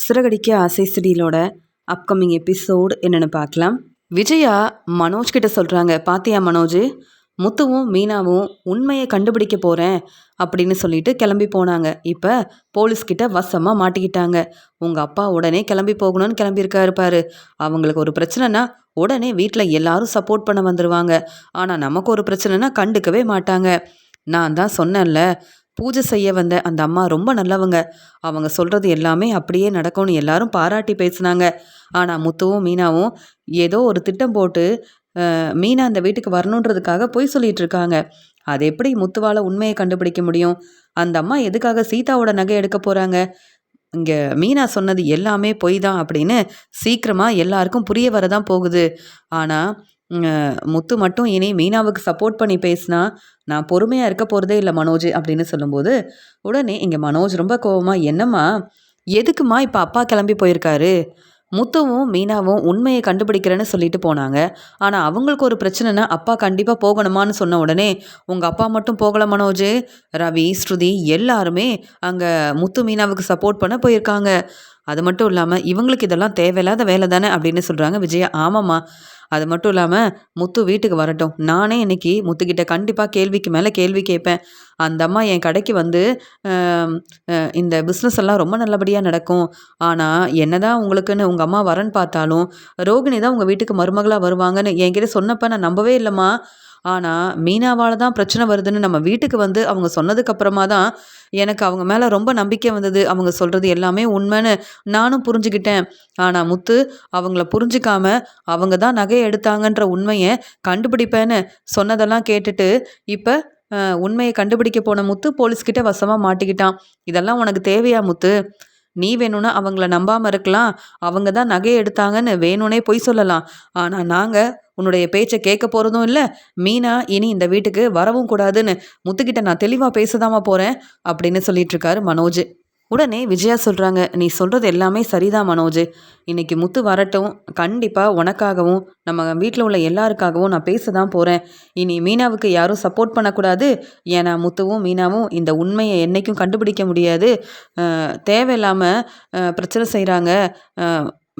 சிறகடிக்க ஆசை சிடியிலோட upcoming episode என்னென்னு பார்க்கலாம். விஜயா மனோஜ் கிட்ட சொல்கிறாங்க, பாத்தியா மனோஜ், முத்துவும் மீனாவும் உண்மையை கண்டுபிடிக்க போகிறேன் அப்படின்னு சொல்லிட்டு கிளம்பி போனாங்க. இப்போ போலீஸ்கிட்ட வசமாக மாட்டிக்கிட்டாங்க. உங்கள் அப்பா உடனே கிளம்பி போகணும்னு கிளம்பியிருக்காரு பாரு. அவங்களுக்கு ஒரு பிரச்சனைனா உடனே வீட்டில் எல்லாரும் சப்போர்ட் பண்ண வந்துடுவாங்க. ஆனால் நமக்கு ஒரு பிரச்சனைனா கண்டுக்கவே மாட்டாங்க. நான் தான் சொன்னேன்ல, பூஜை செய்ய வந்த அந்த அம்மா ரொம்ப நல்லவங்க. அவங்க சொல்கிறது எல்லாமே அப்படியே நடக்கும்னு எல்லாரும் பாராட்டி பேசினாங்க. ஆனால் முத்துவும் மீனாவும் ஏதோ ஒரு திட்டம் போட்டு மீனா அந்த வீட்டுக்கு வரணுன்றதுக்காக பொய் சொல்லிட்டு இருக்காங்க. அது எப்படி முத்துவால் உண்மையை கண்டுபிடிக்க முடியும்? அந்த அம்மா எதுக்காக சீதாவோட நகை எடுக்க போகிறாங்க? இங்கே மீனா சொன்னது எல்லாமே பொய் தான் அப்படின்னு சீக்கிரமாக எல்லாருக்கும் புரிய வரதான் போகுது. ஆனால் முத்து மட்டும் இனி மீனாவுக்கு சப்போர்ட் பண்ணி பேசினா நான் பொறுமையாக இருக்க போகிறதே இல்லை மனோஜ் அப்படின்னு சொல்லும்போது, உடனே இங்கே மனோஜ் ரொம்ப கோவமாக, என்னம்மா எதுக்குமா இப்போ அப்பா கிளம்பி போயிருக்காரு? முத்துவும் மீனாவும் உண்மையை கண்டுபிடிக்கிறேன்னு சொல்லிட்டு போனாங்க. ஆனால் அவங்களுக்கு ஒரு பிரச்சனைனா அப்பா கண்டிப்பாக போகணுமான்னு சொன்ன உடனே, உங்கள் அப்பா மட்டும் போகலை மனோஜ், ரவி, ஸ்ருதி எல்லாருமே அங்கே முத்து மீனாவுக்கு சப்போர்ட் பண்ண போயிருக்காங்க. அது மட்டும் இல்லாமல் இவங்களுக்கு இதெல்லாம் தேவையில்லாத வேலை தானே அப்படின்னு சொல்கிறாங்க விஜயா. ஆமாம்மா, அது மட்டும் இல்லாமல் முத்து வீட்டுக்கு வரட்டும், நானே இன்னைக்கு முத்துக்கிட்ட கண்டிப்பாக கேள்விக்கு மேலே கேள்வி கேட்பேன். அந்த அம்மா என் கடைக்கு வந்து இந்த பிஸ்னஸ் எல்லாம் ரொம்ப நல்லபடியாக நடக்கும். ஆனால் என்னதான் உங்களுக்குன்னு உங்கள் அம்மா வரன்னு பார்த்தாலும் ரோகிணி தான் உங்கள் வீட்டுக்கு மருமகளாக வருவாங்கன்னு என்கிட்ட சொன்னப்போ நான் நம்பவே இல்லைம்மா. ஆனால் மீனாவால் தான் பிரச்சனை வருதுன்னு நம்ம வீட்டுக்கு வந்து அவங்க சொன்னதுக்கப்புறமா தான் எனக்கு அவங்க மேலே ரொம்ப நம்பிக்கை வந்தது. அவங்க சொல்கிறது எல்லாமே உண்மைன்னு நானும் புரிஞ்சுக்கிட்டேன். ஆனால் முத்து அவங்கள புரிஞ்சிக்காம அவங்க தான் நகையை எடுத்தாங்கன்ற உண்மையை கண்டுபிடிப்பேன்னு சொன்னதெல்லாம் கேட்டுட்டு இப்போ உண்மையை கண்டுபிடிக்க போன முத்து போலீஸ்கிட்ட வசமாக மாட்டிக்கிட்டான். இதெல்லாம் உனக்கு தேவையா முத்து? நீ வேணும்னா அவங்கள நம்பாமல் இருக்கலாம், அவங்க தான் நகையை எடுத்தாங்கன்னு வேணும்னே பொய் சொல்லலாம். ஆனால் நாங்கள் உன்னுடைய பேச்சை கேட்க போகிறதும் இல்லை, மீனா இனி இந்த வீட்டுக்கு வரவும் கூடாதுன்னு முத்துக்கிட்ட நான் தெளிவாக பேசதாமா போகிறேன் அப்படின்னு சொல்லிட்டு இருக்காரு மனோஜ். உடனே விஜயா சொல்கிறாங்க, நீ சொல்கிறது எல்லாமே சரிதான் மனோஜ், இன்னைக்கு முத்து வரட்டும், கண்டிப்பாக உனக்காகவும் நம்ம வீட்டில் உள்ள எல்லாருக்காகவும் நான் பேச தான் போகிறேன். இனி மீனாவுக்கு யாரும் சப்போர்ட் பண்ணக்கூடாது. ஏன்னா முத்துவும் மீனாவும் இந்த உண்மையை என்றைக்கும் கண்டுபிடிக்க முடியாது. தேவையில்லாமல் பிரச்சனை செய்கிறாங்க.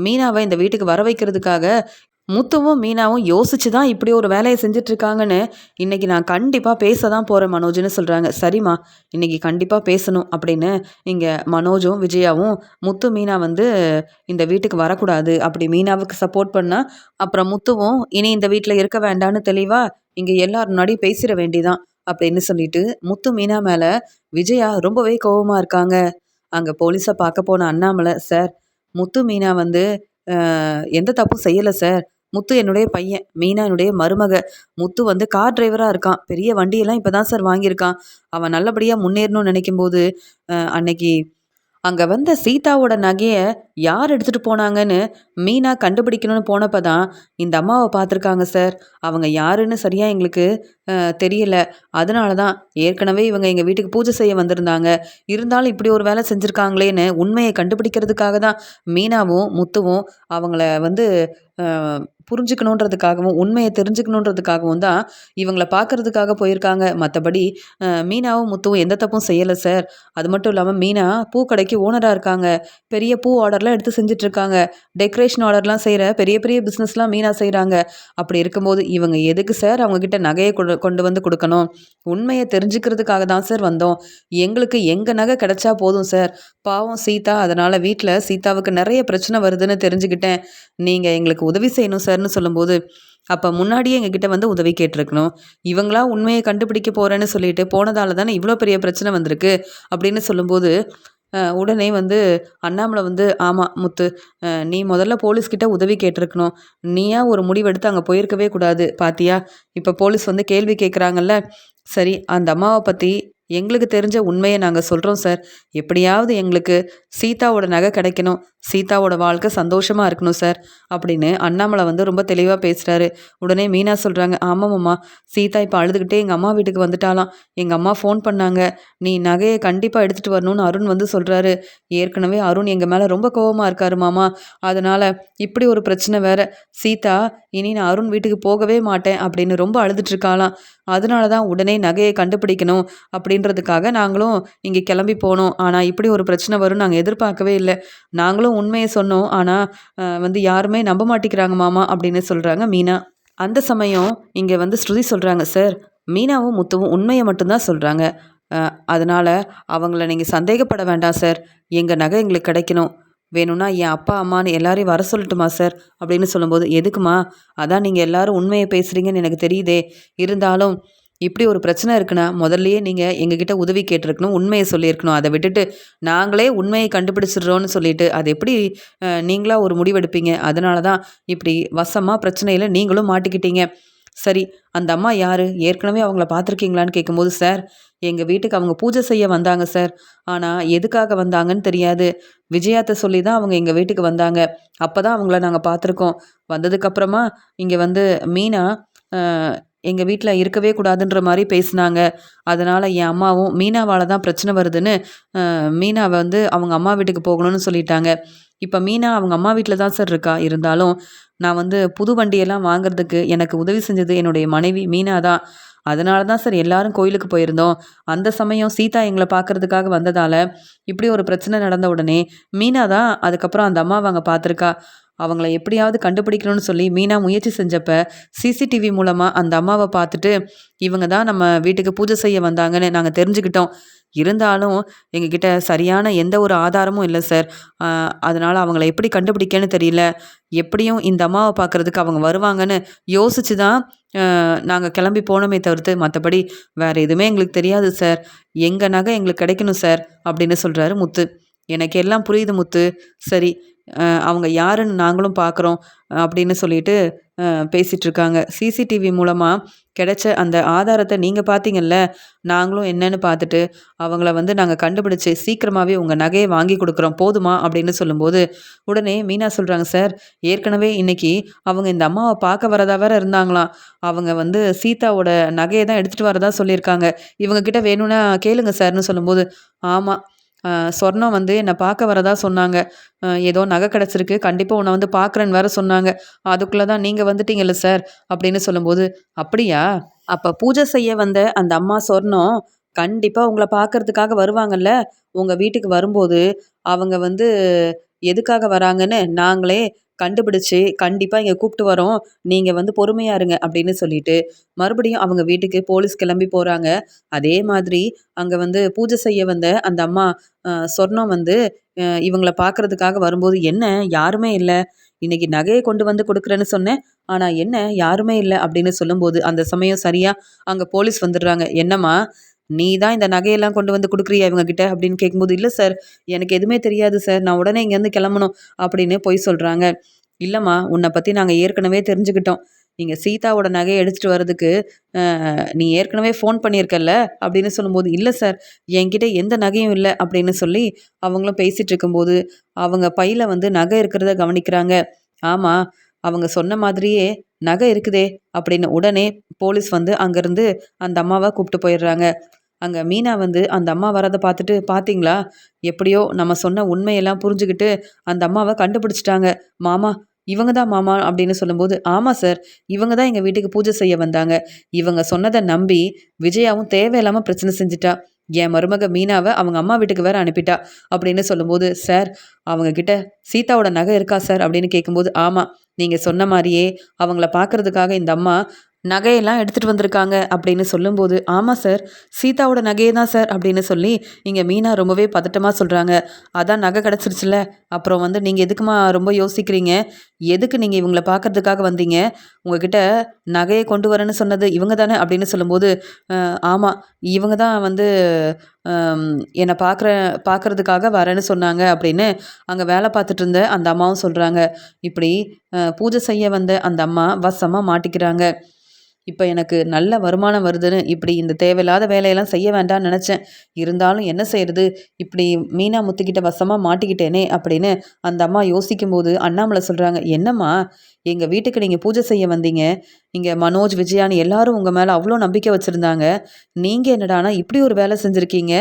மீனாவை இந்த வீட்டுக்கு வர வைக்கிறதுக்காக முத்துவும் மீனாவும் யோசிச்சு தான் இப்படி ஒரு வேலையை செஞ்சிட்ருக்காங்கன்னு இன்றைக்கி நான் கண்டிப்பாக பேச தான் போகிறேன் மனோஜ்னு சொல்கிறாங்க. சரிம்மா, இன்றைக்கி கண்டிப்பாக பேசணும் அப்படின்னு இங்கே மனோஜும் விஜயாவும் முத்து மீனா வந்து இந்த வீட்டுக்கு வரக்கூடாது, அப்படி மீனாவுக்கு சப்போர்ட் பண்ணால் அப்புறம் முத்துவும் இனி இந்த வீட்டில் இருக்க வேண்டான்னு தெளிவாக இங்கே எல்லாரும் முன்னாடியும் பேசிட வேண்டிதான் அப்படின்னு சொல்லிட்டு முத்து மீனா மேலே விஜயா ரொம்பவே கோபமாக இருக்காங்க. அங்கே போலீஸை பார்க்க போன அண்ணாமலை, சார் முத்து மீனா வந்து எந்த தப்பும் செய்யலை சார், முத்து என்னுடைய பையன், மீனா என்னுடைய மருமக. முத்து வந்து கார் டிரைவராக இருக்கான், பெரிய வண்டியெல்லாம் இப்போ தான் சார் வாங்கியிருக்கான். அவன் நல்லபடியாக முன்னேறணும்னு நினைக்கும்போது அன்னைக்கு அங்கே வந்த சீதாவோட நகையை யார் எடுத்துகிட்டு போனாங்கன்னு மீனா கண்டுபிடிக்கணும்னு போனப்போ தான் இந்த அம்மாவை பார்த்துருக்காங்க சார். அவங்க யாருன்னு சரியாக எங்களுக்கு தெரியல. அதனால தான் ஏற்கனவே இவங்க எங்கள் வீட்டுக்கு பூஜை செய்ய வந்திருந்தாங்க, இருந்தாலும் இப்படி ஒரு வேலை செஞ்சுருக்காங்களேன்னு உண்மையை கண்டுபிடிக்கிறதுக்காக தான் மீனாவும் முத்துவும் அவங்கள வந்து புரிஞ்சுக்கணுன்றதுக்காகவும் உண்மையை தெரிஞ்சுக்கணுன்றதுக்காகவும் தான் இவங்கள பார்க்கறதுக்காக போயிருக்காங்க. மற்றபடி மீனாவும் முத்துவும் எந்த தப்பும் செய்யலை சார். அது மட்டும் இல்லாமல் மீனா பூக்கடைக்கு ஓனராக இருக்காங்க, பெரிய பூ ஆர்டர்லாம் எடுத்து செஞ்சிட்ருக்காங்க, டெக்கரேஷன் ஆர்டர்லாம் செய்கிற பெரிய பெரிய பிஸ்னஸ்லாம் மீனா செய்கிறாங்க. அப்படி இருக்கும்போது இவங்க எதுக்கு சார் அவங்கக்கிட்ட நகையை கொண்டு வந்து கொடுக்கணும்? உண்மையை தெரிஞ்சுக்கிறதுக்காக தான் சார் வந்தோம். எங்களுக்கு எங்கள் நகை கிடைச்சா போதும் சார். பாவம் சீதா, அதனால் வீட்டில் சீதாவுக்கு நிறைய பிரச்சனை வருதுன்னு தெரிஞ்சுக்கிட்டேன். நீங்கள் எங்களுக்கு உதவி செய்யணும் சார்னு சொல்லும்போது, அப்போ முன்னாடியே எங்ககிட்ட வந்து உதவி கேட்டிருக்கணும். இவங்களா உண்மையை கண்டுபிடிக்க போகிறேன்னு சொல்லிட்டு போனதால தானே இவ்வளோ பெரிய பிரச்சனை வந்திருக்கு அப்படின்னு சொல்லும்போது, உடனே வந்து அண்ணாமலை வந்து, ஆமாம் முத்து, நீ முதல்ல போலீஸ்கிட்ட உதவி கேட்டிருக்கணும். நீயா ஒரு முடிவெடுத்து அங்கே போயிருக்கவே கூடாது. பாத்தியா, இப்போ போலீஸ் வந்து கேள்வி கேட்குறாங்கல்ல. சரி, அந்த அம்மாவை பற்றி எங்களுக்கு தெரிஞ்ச உண்மையை நாங்கள் சொல்கிறோம் சார். எப்படியாவது எங்களுக்கு சீதாவோட நகை கிடைக்கணும், சீதாவோட வாழ்க்கை சந்தோஷமாக இருக்கணும் சார் அப்படின்னு அண்ணாமலை வந்து ரொம்ப தெளிவாக பேசுகிறாரு. உடனே மீனா சொல்கிறாங்க, ஆமாம்மா, சீதா இப்போ அழுதுகிட்டே எங்கள் அம்மா வீட்டுக்கு வந்துட்டாலாம். எங்கள் அம்மா ஃபோன் பண்ணாங்க, நீ நகையை கண்டிப்பாக எடுத்துகிட்டு வரணும்னு அருண் வந்து சொல்கிறாரு. ஏற்கனவே அருண் எங்கள் மேலே ரொம்ப கோபமாக இருக்காரு மாமா, அதனால் இப்படி ஒரு பிரச்சனை வேற. சீதா இனி நான் அருண் வீட்டுக்கு போகவே மாட்டேன் அப்படின்னு ரொம்ப அழுதுட்ருக்காளாம். அதனால தான் உடனே நகையை கண்டுபிடிக்கணும் அப்படின்றதுக்காக நாங்களும் இங்கே கிளம்பி போனோம். ஆனால் இப்படி ஒரு பிரச்சனை வரும் நாங்கள் எதிர்பார்க்கவே இல்லை. நாங்களும் உண்மையை சொன்னோம். ஆனால் வந்து யாருமே நம்ப மாட்டேங்கிறாங்க மாமா அப்படின்னு சொல்கிறாங்க மீனா. அந்த சமயம் இங்கே வந்து ஸ்ருதி சொல்கிறாங்க, சார் மீனாவும் முத்துவும் உண்மையை மட்டும்தான் சொல்கிறாங்க. அதனால் அவங்கள நீங்கள் சந்தேகப்பட வேண்டாம் சார். எங்கள் நகை எங்களுக்கு கிடைக்கணும். வேணும்னா என் அப்பா அம்மான்னு எல்லாரையும் வர சொல்லட்டுமா சார் அப்படின்னு சொல்லும்போது, எதுக்குமா? அதான் நீங்கள் எல்லாரும் உண்மையை பேசுகிறீங்கன்னு எனக்கு தெரியுதே. இருந்தாலும் இப்படி ஒரு பிரச்சனை இருக்குன்னா முதல்லயே நீங்கள் எங்ககிட்ட உதவி கேட்டிருக்கணும், உண்மையை சொல்லியிருக்கணும். அதை விட்டுட்டு நாங்களே உண்மையை கண்டுபிடிச்சிடுறோன்னு சொல்லிட்டு அது எப்படி நீங்களா ஒரு முடிவெடுப்பீங்க? அதனால தான் இப்படி வசமாக பிரச்சனையில் நீங்களும் மாட்டிக்கிட்டீங்க. சரி, அந்த அம்மா யாரு? ஏற்கனவே அவங்கள பார்த்துருக்கீங்களான்னு கேட்கும்போது, சார் எங்கள் வீட்டுக்கு அவங்க பூஜை செய்ய வந்தாங்க சார். ஆனால் எதுக்காக வந்தாங்கன்னு தெரியாது. விஜயாத்த சொல்லி தான் அவங்க எங்கள் வீட்டுக்கு வந்தாங்க. அப்போ தான் அவங்கள நாங்கள் பார்த்துருக்கோம். வந்ததுக்கப்புறமா இங்கே வந்து மீனா எங்கள் வீட்டில் இருக்கவே கூடாதுன்ற மாதிரி பேசினாங்க. அதனால் என் அம்மாவும் மீனாவால் தான் பிரச்சனை வருதுன்னு மீனாவை வந்து அவங்க அம்மா வீட்டுக்கு போகணும்னு சொல்லிட்டாங்க. இப்போ மீனா அவங்க அம்மா வீட்டில் தான் சார் இருக்கா. இருந்தாலும் நான் வந்து புது வண்டியெல்லாம் வாங்குறதுக்கு எனக்கு உதவி செஞ்சது என்னுடைய மனைவி மீனா தான். அதனால தான் சார் எல்லாரும் கோயிலுக்கு போயிருந்தோம். அந்த சமயம் சீதா எங்களை பார்க்கறதுக்காக வந்ததால் இப்படி ஒரு பிரச்சனை நடந்த உடனே மீனா தான் அதுக்கப்புறம் அந்த அம்மாவை அங்கே பார்த்துருக்கா. அவங்கள எப்படியாவது கண்டுபிடிக்கணும்னு சொல்லி மீனா முயற்சி செஞ்சப்ப சிசிடிவி மூலமாக அந்த அம்மாவை பார்த்துட்டு இவங்க தான் நம்ம வீட்டுக்கு பூஜை செய்ய வந்தாங்கன்னு நாங்கள் தெரிஞ்சுக்கிட்டோம். இருந்தாலும் எங்ககிட்ட சரியான எந்த ஒரு ஆதாரமும் இல்லை சார். அதனால் அவங்கள எப்படி கண்டுபிடிக்கன்னு தெரியல. எப்படியும் இந்த அம்மாவை பார்க்குறதுக்கு அவங்க வருவாங்கன்னு யோசிச்சு தான் நாங்கள் கிளம்பி போனோமே தவிர்த்து மற்றபடி வேறு எதுவுமே எங்களுக்கு தெரியாது சார். எங்கள் நகை எங்களுக்கு கிடைக்கணும் சார் அப்படின்னு சொல்கிறாரு முத்து. எனக்கு எல்லாம் புரியுது முத்து. சரி, அவங்க யாருன்னு நாங்களும் பார்க்குறோம் அப்படின்னு சொல்லிட்டு பேசிகிட்ருக்காங்க. சிசிடிவி மூலமாக கிடைச்ச அந்த ஆதாரத்தை நீங்கள் பார்த்தீங்கல்ல, நாங்களும் என்னன்னு பார்த்துட்டு அவங்கள வந்து நாங்கள் கண்டுபிடிச்சி சீக்கிரமாகவே உங்கள் நகையை வாங்கி கொடுக்குறோம் போதுமா அப்படின்னு சொல்லும்போது உடனே மீனா சொல்கிறாங்க, சார் ஏற்கனவே இன்னைக்கு அவங்க இந்த அம்மாவை பார்க்க வரதா வேற இருந்தாங்களாம். அவங்க வந்து சீதாவோட நகையை தான் எடுத்துகிட்டு வரதா சொல்லியிருக்காங்க. இவங்கக்கிட்ட வேணும்னா கேளுங்க சார்னு சொல்லும்போது, ஆமாம் சொர்ணம் வந்து என்னை பார்க்க வரதா சொன்னாங்க. ஏதோ நகை கிடச்சிருக்கு, கண்டிப்பாக உன்னை வந்து பார்க்குறேன்னு வேற சொன்னாங்க. அதுக்குள்ளே தான் நீங்கள் வந்துட்டீங்கல்ல சார் அப்படின்னு சொல்லும்போது, அப்படியா? அப்போ பூஜை செய்ய வந்த அந்த அம்மா சொர்ணம் கண்டிப்பாக உங்களை பார்க்கறதுக்காக வருவாங்கல்ல. உங்கள் வீட்டுக்கு வரும்போது அவங்க வந்து எதுக்காக வராங்கன்னு நாங்களே கண்டுபிடிச்சு கண்டிப்பாக இங்கே கூப்பிட்டு வரோம். நீங்கள் வந்து பொறுமையா இருங்க அப்படின்னு சொல்லிட்டு மறுபடியும் அவங்க வீட்டுக்கு போலீஸ் கிளம்பி போகிறாங்க. அதே மாதிரி அங்கே வந்து பூஜை செய்ய வந்த அந்த அம்மா சொர்ணம் வந்து இவங்கள பார்க்கறதுக்காக வரும்போது, என்ன யாருமே இல்லை, இன்னைக்கு நகையை கொண்டு வந்து கொடுக்குறேன்னு சொன்னேன், ஆனால் என்ன யாருமே இல்லை அப்படின்னு சொல்லும்போது அந்த சமயம் சரியாக அங்கே போலீஸ் வந்துடுறாங்க. என்னம்மா நீ தான் இந்த நகையெல்லாம் கொண்டு வந்து கொடுக்குறியா இவங்க கிட்ட அப்படின்னு கேட்கும்போது, இல்லை சார் எனக்கு எதுவுமே தெரியாது சார், நான் உடனே இங்கேருந்து கிளம்பணும் அப்படின்னு பொய் சொல்கிறாங்க. இல்லைம்மா உன்னை பற்றி நாங்கள் ஏற்கனவே தெரிஞ்சுக்கிட்டோம். இங்கே சீதாவோட நகையை எடுத்துகிட்டு வர்றதுக்கு நீ ஏற்கனவே ஃபோன் பண்ணியிருக்கல்ல அப்படின்னு சொல்லும்போது, இல்லை சார் என்கிட்ட எந்த நகையும் இல்லை அப்படின்னு சொல்லி அவங்களும் பேசிகிட்டு இருக்கும்போது அவங்க பையில் வந்து நகை இருக்கிறத கவனிக்கிறாங்க. ஆமாம் அவங்க சொன்ன மாதிரியே நகை இருக்குதே அப்படின்னு உடனே போலீஸ் வந்து அங்கேருந்து அந்த அம்மாவை கூப்பிட்டு போயிடுறாங்க. அங்கே மீனா வந்து அந்த அம்மா வரதை பார்த்துட்டு, பார்த்தீங்களா எப்படியோ நம்ம சொன்ன உண்மையெல்லாம் புரிஞ்சுக்கிட்டு அந்த அம்மாவை கண்டுபிடிச்சிட்டாங்க மாமா, இவங்க தான் மாமா அப்படின்னு சொல்லும்போது, ஆமாம் சார் இவங்க தான் எங்கள் வீட்டுக்கு பூஜை செய்ய வந்தாங்க. இவங்க சொன்னதை நம்பி விஜயாவும் தேவையில்லாமல் பிரச்சனை செஞ்சுட்டா. என் மருமக மீனாவை அவங்க அம்மா வீட்டுக்கு வேற அனுப்பிட்டா அப்படின்னு சொல்லும்போது, சார் அவங்க கிட்ட சீதாவோட நகை இருக்கா சார் அப்படின்னு கேட்கும்போது, ஆமாம் நீங்கள் சொன்ன மாதிரியே அவங்கள பார்க்கறதுக்காக இந்த அம்மா நகையெல்லாம் எடுத்துகிட்டு வந்திருக்காங்க அப்படின்னு சொல்லும்போது, ஆமாம் சார் சீதாவோட நகையே தான் சார் அப்படின்னு சொல்லி இங்கே மீனா ரொம்பவே பதட்டமாக சொல்கிறாங்க. அதான் நகை கிடச்சிருச்சுல, அப்புறம் வந்து நீங்கள் எதுக்குமா ரொம்ப யோசிக்கிறீங்க, எதுக்கு நீங்கள் இவங்கள பார்க்கறதுக்காக வந்தீங்க, உங்ககிட்ட நகையை கொண்டு வரேன்னு சொன்னது இவங்க தானே அப்படின்னு சொல்லும்போது, ஆமாம் இவங்க தான் வந்து என்னை பார்க்குறதுக்காக வரேன்னு சொன்னாங்க அப்படின்னு அங்கே வேலை பார்த்துட்டு இருந்த அந்த அம்மாவும் சொல்கிறாங்க. இப்படி பூஜை செய்ய வந்த அந்த அம்மா வசமாக மாட்டிக்கிறாங்க. இப்போ எனக்கு நல்ல வருமானம் வருதுன்னு இப்படி இந்த தேவையில்லாத வேலையெல்லாம் செய்ய வேண்டாம்னு நினச்சேன். இருந்தாலும் என்ன செய்கிறது, இப்படி மீனா முத்துக்கிட்ட வசமாக மாட்டிக்கிட்டேனே அப்படின்னு அந்த அம்மா யோசிக்கும்போது அண்ணாமலை சொல்கிறாங்க, என்னம்மா எங்கள் வீட்டுக்கு நீங்கள் பூஜை செய்ய வந்தீங்க, இங்கே மனோஜ் விஜயான்னு எல்லாரும் உங்கள் மேலே அவ்வளோ நம்பிக்கை வச்சுருந்தாங்க, நீங்கள் என்னடானா இப்படி ஒரு வேலை செஞ்சுருக்கீங்க.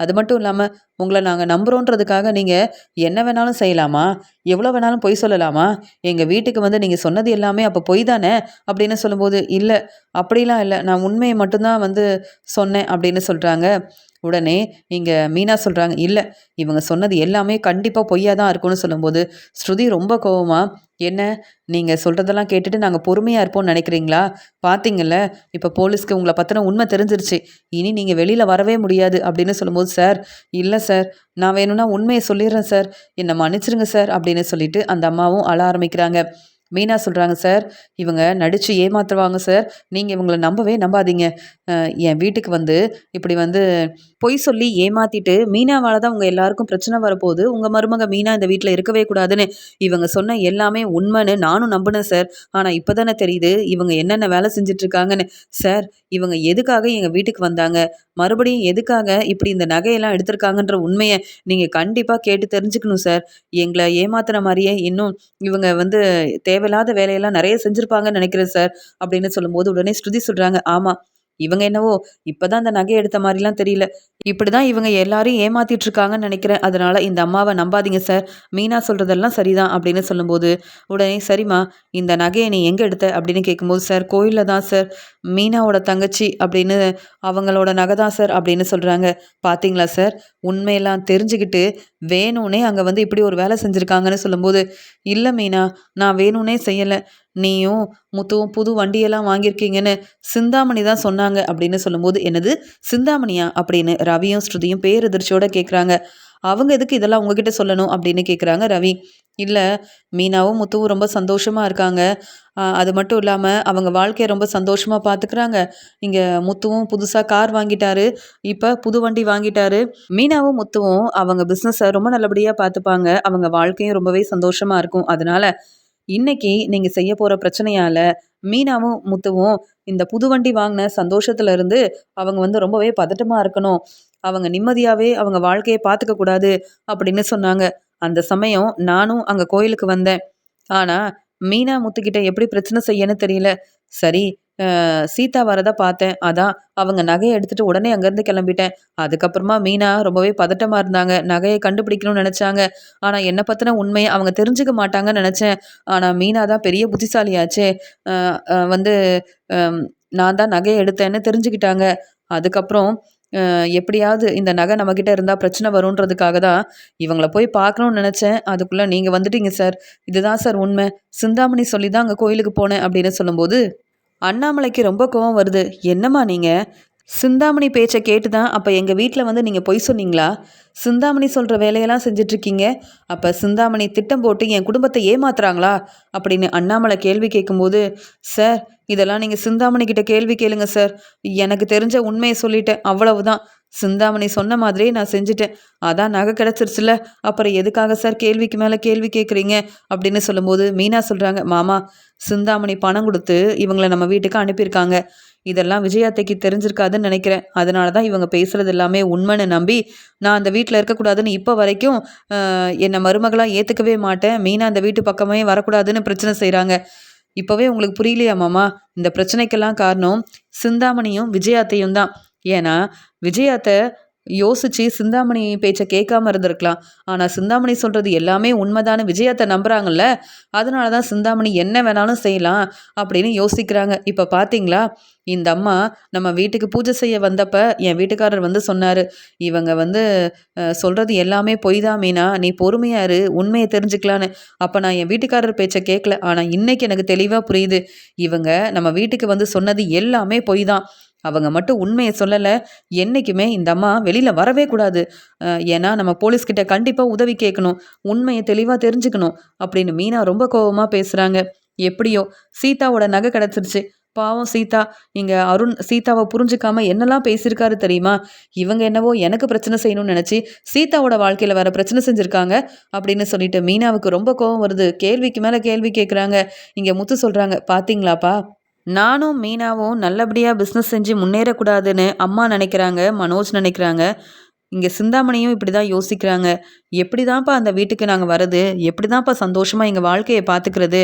அது மட்டும் இல்லாமல் உங்களை நாங்கள் நம்புகிறோன்றதுக்காக நீங்கள் என்ன வேணாலும் செய்யலாமா? எவ்வளோ வேணாலும் பொய் சொல்லலாமா? எங்கள் வீட்டுக்கு வந்து நீங்கள் சொன்னது எல்லாமே அப்போ பொய் தானே அப்படின்னு சொல்லும்போது, இல்லை அப்படிலாம் இல்லை, நான் உண்மையை மட்டும்தான் வந்து சொன்னேன் அப்படின்னு சொல்கிறாங்க. உடனே இங்கே மீனா சொல்கிறாங்க, இல்லை இவங்க சொன்னது எல்லாமே கண்டிப்பாக பொய்யா தான் இருக்கும்னு சொல்லும்போது, ஸ்ருதி ரொம்ப கோவமா, என்ன நீங்கள் சொல்கிறதெல்லாம் கேட்டுட்டு நாங்கள் பொறுமையாக இருப்போம்னு நினைக்கிறீங்களா? பார்த்தீங்கல்ல, இப்போ போலீஸ்க்கு உங்களை பற்றின உண்மை தெரிஞ்சிருச்சு, இனி நீங்கள் வெளியில் வரவே முடியாது அப்படின்னு சொல்லும்போது, சார் இல்லை சார், நான் வேணும்னா உண்மையை சொல்லிடுறேன் சார், என்னை மன்னிச்சிருங்க சார் அப்படின்னு சொல்லிட்டு அந்த அம்மாவும் அழ ஆரம்பிக்கிறாங்க. மீனா சொல்கிறாங்க, சார் இவங்க நடித்து ஏமாத்துவாங்க சார், நீங்கள் இவங்கள நம்பவே நம்பாதீங்க. என் வீட்டுக்கு வந்து இப்படி வந்து பொய் சொல்லி ஏமாத்திட்டு மீனாவால் தான் உங்கள் எல்லாருக்கும் பிரச்சனை வரப்போகுது, உங்கள் மருமக மீனா இந்த வீட்டில் இருக்கவே கூடாதுன்னு இவங்க சொன்ன எல்லாமே உண்மைன்னு நானும் நம்பினேன் சார். ஆனால் இப்போ தானே தெரியுது இவங்க என்னென்ன வேலை செஞ்சிட்ருக்காங்கன்னு. சார் இவங்க எதுக்காக எங்கள் வீட்டுக்கு வந்தாங்க, மறுபடியும் எதுக்காக இப்படி இந்த நகையெல்லாம் எடுத்திருக்காங்கன்ற உண்மையை நீங்கள் கண்டிப்பாக கேட்டு தெரிஞ்சுக்கணும் சார். எங்களை ஏமாத்துன மாதிரியே இன்னும் இவங்க வந்து தேவையில்லாத வேலையெல்லாம் நிறைய செஞ்சுருப்பாங்கன்னு நினைக்கிறேன் சார் அப்படின்னு சொல்லும்போது, உடனே ஸ்ருதி சொல்கிறாங்க, ஆமாம் இவங்க என்னவோ இப்பதான் அந்த நகை எடுத்த மாதிரிலாம் தெரியல, இப்படிதான் இவங்க எல்லாரையும் ஏமாத்திட்டு இருக்காங்கன்னு நினைக்கிறேன், அதனால இந்த அம்மாவை நம்பாதீங்க சார், மீனா சொல்றதெல்லாம் சரிதான் அப்படின்னு சொல்லும்போது, உடனே சரிம்மா இந்த நகையை நீ எங்கே எடுத்த அப்படின்னு கேட்கும்போது, சார் கோயிலில் தான் சார், மீனாவோட தங்கச்சி அப்படின்னு அவங்களோட நகை தான் சார் அப்படின்னு சொல்கிறாங்க. பார்த்தீங்களா சார், உண்மையெல்லாம் தெரிஞ்சுக்கிட்டு வேணும்னே அங்கே வந்து இப்படி ஒரு வேலை செஞ்சுருக்காங்கன்னு சொல்லும்போது, இல்லை மீனா நான் வேணும்னே செய்யலை, நீயும் முத்துவும் புது வண்டியெல்லாம் வாங்கியிருக்கீங்கன்னு சிந்தாமணி தான் சொன்னாங்க அப்படின்னு சொல்லும்போது, என்னது சிந்தாமணியா அப்படின்னு ரவியும் ஸ்ருதியும் பேரதிர்ச்சியோட கேட்குறாங்க. அவங்க எதுக்கு இதெல்லாம் உங்ககிட்ட சொல்லணும் அப்படின்னு கேட்குறாங்க ரவி. இல்லை மீனாவும் முத்துவும் ரொம்ப சந்தோஷமாக இருக்காங்க, அது மட்டும் இல்லாமல் அவங்க வாழ்க்கையை ரொம்ப சந்தோஷமாக பார்த்துக்கிறாங்க. இங்கே முத்துவும் புதுசாக கார் வாங்கிட்டாரு, இப்போ புது வண்டி வாங்கிட்டாரு. மீனாவும் முத்துவும் அவங்க பிஸ்னஸை ரொம்ப நல்லபடியாக பார்த்துப்பாங்க, அவங்க வாழ்க்கையும் ரொம்பவே சந்தோஷமாக இருக்கும். அதனால இன்னைக்கு நீங்க செய்ய போற பிரச்சனையால மீனாவும் முத்துவும் இந்த புது வண்டி வாங்கின சந்தோஷத்துல இருந்து அவங்க வந்து ரொம்பவே பதட்டமா இருக்கணும், அவங்க நிம்மதியாவே அவங்க வாழ்க்கையை பார்த்துக்க கூடாது அப்படின்னு சொன்னாங்க. அந்த சமயம் நானும் அங்க கோயிலுக்கு வந்தேன், ஆனா மீனா முத்துக்கிட்ட எப்படி பிரச்சனை செய்யன்னு தெரியல. சரி, சீதா வரதை பார்த்தேன், அதான் அவங்க நகையை எடுத்துட்டு உடனே அங்கேருந்து கிளம்பிட்டேன். அதுக்கப்புறமா மீனா ரொம்பவே பதட்டமாக இருந்தாங்க, நகையை கண்டுபிடிக்கணும்னு நினச்சாங்க, ஆனால் என்னை பற்றின உண்மையை அவங்க தெரிஞ்சுக்க மாட்டாங்கன்னு நினச்சேன். ஆனால் மீனா தான் பெரிய புத்திசாலியாச்சே, வந்து நான் தான் நகையை எடுத்தேன்னு தெரிஞ்சுக்கிட்டாங்க. அதுக்கப்புறம் எப்படியாவது இந்த நகை நம்மக்கிட்ட இருந்தால் பிரச்சனை வருன்றதுக்காக தான் இவங்கள போய் பார்க்கணும்னு நினச்சேன், அதுக்குள்ளே நீங்கள் வந்துட்டீங்க சார், இதுதான் சார் உண்மை, சிந்தாமணி சொல்லி தான் அங்கே கோயிலுக்கு போனேன் அப்படின்னு சொல்லும்போது அண்ணாமலைக்கு ரொம்ப கோவம் வருது. என்னம்மா நீங்கள் சிந்தாமணி பேச்சை கேட்டு தான் அப்போ எங்கள் வீட்டில் வந்து நீங்கள் பொய் சொன்னீங்களா? சிந்தாமணி சொல்கிற வேலையெல்லாம் செஞ்சிட்ருக்கீங்க, அப்போ சிந்தாமணி திட்டம் போட்டு என் குடும்பத்தை ஏமாத்துறாங்களா அப்படின்னு அண்ணாமலை கேள்வி கேட்கும்போது, சார் இதெல்லாம் நீங்கள் சிந்தாமணி கிட்ட கேள்வி கேளுங்க சார், எனக்கு தெரிஞ்ச உண்மையை சொல்லிட்டேன் அவ்வளவுதான், சிந்தாமணி சொன்ன மாதிரியே நான் செஞ்சுட்டேன், அதான் நகை கிடச்சிருச்சுல, அப்புறம் எதுக்காக சார் கேள்விக்கு மேலே கேள்வி கேட்குறீங்க அப்படின்னு சொல்லும்போது மீனா சொல்கிறாங்க, மாமா சிந்தாமணி பணம் கொடுத்து இவங்களை நம்ம வீட்டுக்கு அனுப்பியிருக்காங்க, இதெல்லாம் விஜயாத்தைக்கு தெரிஞ்சிருக்காதுன்னு நினைக்கிறேன், அதனால தான் இவங்க பேசுகிறது எல்லாமே உண்மைன்னு நம்பி நான் அந்த வீட்டில் இருக்கக்கூடாதுன்னு இப்போ வரைக்கும் என்னை மருமகளாக ஏற்றுக்கவே மாட்டேன், மீனா அந்த வீட்டு பக்கமே வரக்கூடாதுன்னு பிரச்சனை செய்கிறாங்க. இப்போவே உங்களுக்கு புரியலையா மாமா, இந்த பிரச்சனைக்கெல்லாம் காரணம் சிந்தாமணியும் விஜயாத்தையும் தான். ஏன்னா விஜயாத்தை யோசிச்சு சிந்தாமணி பேச்சை கேட்காம இருந்திருக்கலாம், ஆனால் சிந்தாமணி சொல்கிறது எல்லாமே உண்மைதானு விஜயாத்தை நம்புகிறாங்கல்ல, அதனால தான் சிந்தாமணி என்ன வேணாலும் செய்யலாம் அப்படின்னு யோசிக்கிறாங்க. இப்போ பார்த்தீங்களா, இந்த அம்மா நம்ம வீட்டுக்கு பூஜை செய்ய வந்தப்ப என் வீட்டுக்காரர் வந்து சொன்னார், இவங்க வந்து சொல்கிறது எல்லாமே பொய் தான் மீனா, நீ பொறுமையாக இரு உண்மையை தெரிஞ்சுக்கலான்னு. அப்போ நான் என் வீட்டுக்காரர் பேச்சை கேட்கல, ஆனால் இன்னைக்கு எனக்கு தெளிவாக புரியுது, இவங்க நம்ம வீட்டுக்கு வந்து சொன்னது எல்லாமே பொய் தான், அவங்க மட்டும் உண்மையை சொல்லலை, என்றைக்குமே இந்த அம்மா வெளியில் வரவே கூடாது, ஏன்னா நம்ம போலீஸ்கிட்ட கண்டிப்பாக உதவி கேட்கணும், உண்மையை தெளிவாக தெரிஞ்சுக்கணும் அப்படின்னு மீனா ரொம்ப கோபமாக பேசுகிறாங்க. எப்படியோ சீதாவோட நகை கிடச்சிருச்சு, பாவம் சீதா, இங்கே அருண் சீதாவை புரிஞ்சுக்காம என்னெல்லாம் பேசியிருக்காரு தெரியுமா, இவங்க என்னவோ எனக்கு பிரச்சனை செய்யணும்னு நினச்சி சீதாவோட வாழ்க்கையில் வர பிரச்சனை செஞ்சுருக்காங்க அப்படின்னு சொல்லிட்டு மீனாவுக்கு ரொம்ப கோபம் வருது, கேள்விக்கு மேலே கேள்வி கேட்குறாங்க. இங்கே முத்து சொல்கிறாங்க, பார்த்தீங்களாப்பா, நானும் மீனாவும் நல்லபடியாக பிஸ்னஸ் செஞ்சு முன்னேறக்கூடாதுன்னு அம்மா நினைக்கிறாங்க, மனோஜ் நினைக்கிறாங்க, இங்கே சிந்தாமணியும் இப்படி தான் யோசிக்கிறாங்க, எப்படி தான்ப்பா அந்த வீட்டுக்கு நாங்கள் வர்றது, எப்படி தான்ப்பா சந்தோஷமாக எங்கள் வாழ்க்கையை பார்த்துக்கிறது,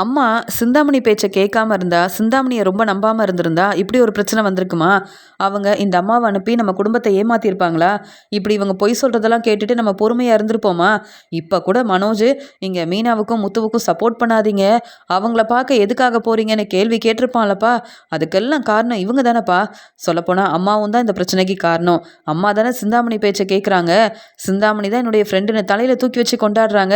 அம்மா சிந்தாமணி பேச்சை கேட்காம இருந்தா, சிந்தாமணியை ரொம்ப நம்பாம இருந்திருந்தா, இப்படி ஒரு பிரச்சனை வந்திருக்குமா? அவங்க இந்த அம்மாவை அனுப்பி நம்ம குடும்பத்தை ஏமாத்தியிருப்பாங்களா? இப்படி இவங்க பொய் சொல்றதெல்லாம் கேட்டுட்டு நம்ம பொறுமையா இருந்திருப்போமா? இப்ப கூட மனோஜ் இங்க மீனாவுக்கும் முத்துவுக்கும் சப்போர்ட் பண்ணாதீங்க, அவங்கள பார்க்க எதுக்காக போறீங்கன்னு கேள்வி கேட்டிருப்பான்லப்பா. அதுக்கெல்லாம் காரணம் இவங்க தானப்பா. சொல்லப்போனா அம்மாவும் தான் இந்த பிரச்சனைக்கு காரணம். அம்மா தானே சிந்தாமணி பேச்சை கேட்குறாங்க. சிந்தாமணி தான் என்னுடைய ஃப்ரெண்டுன்னு தலையில தூக்கி வச்சு கொண்டாடுறாங்க.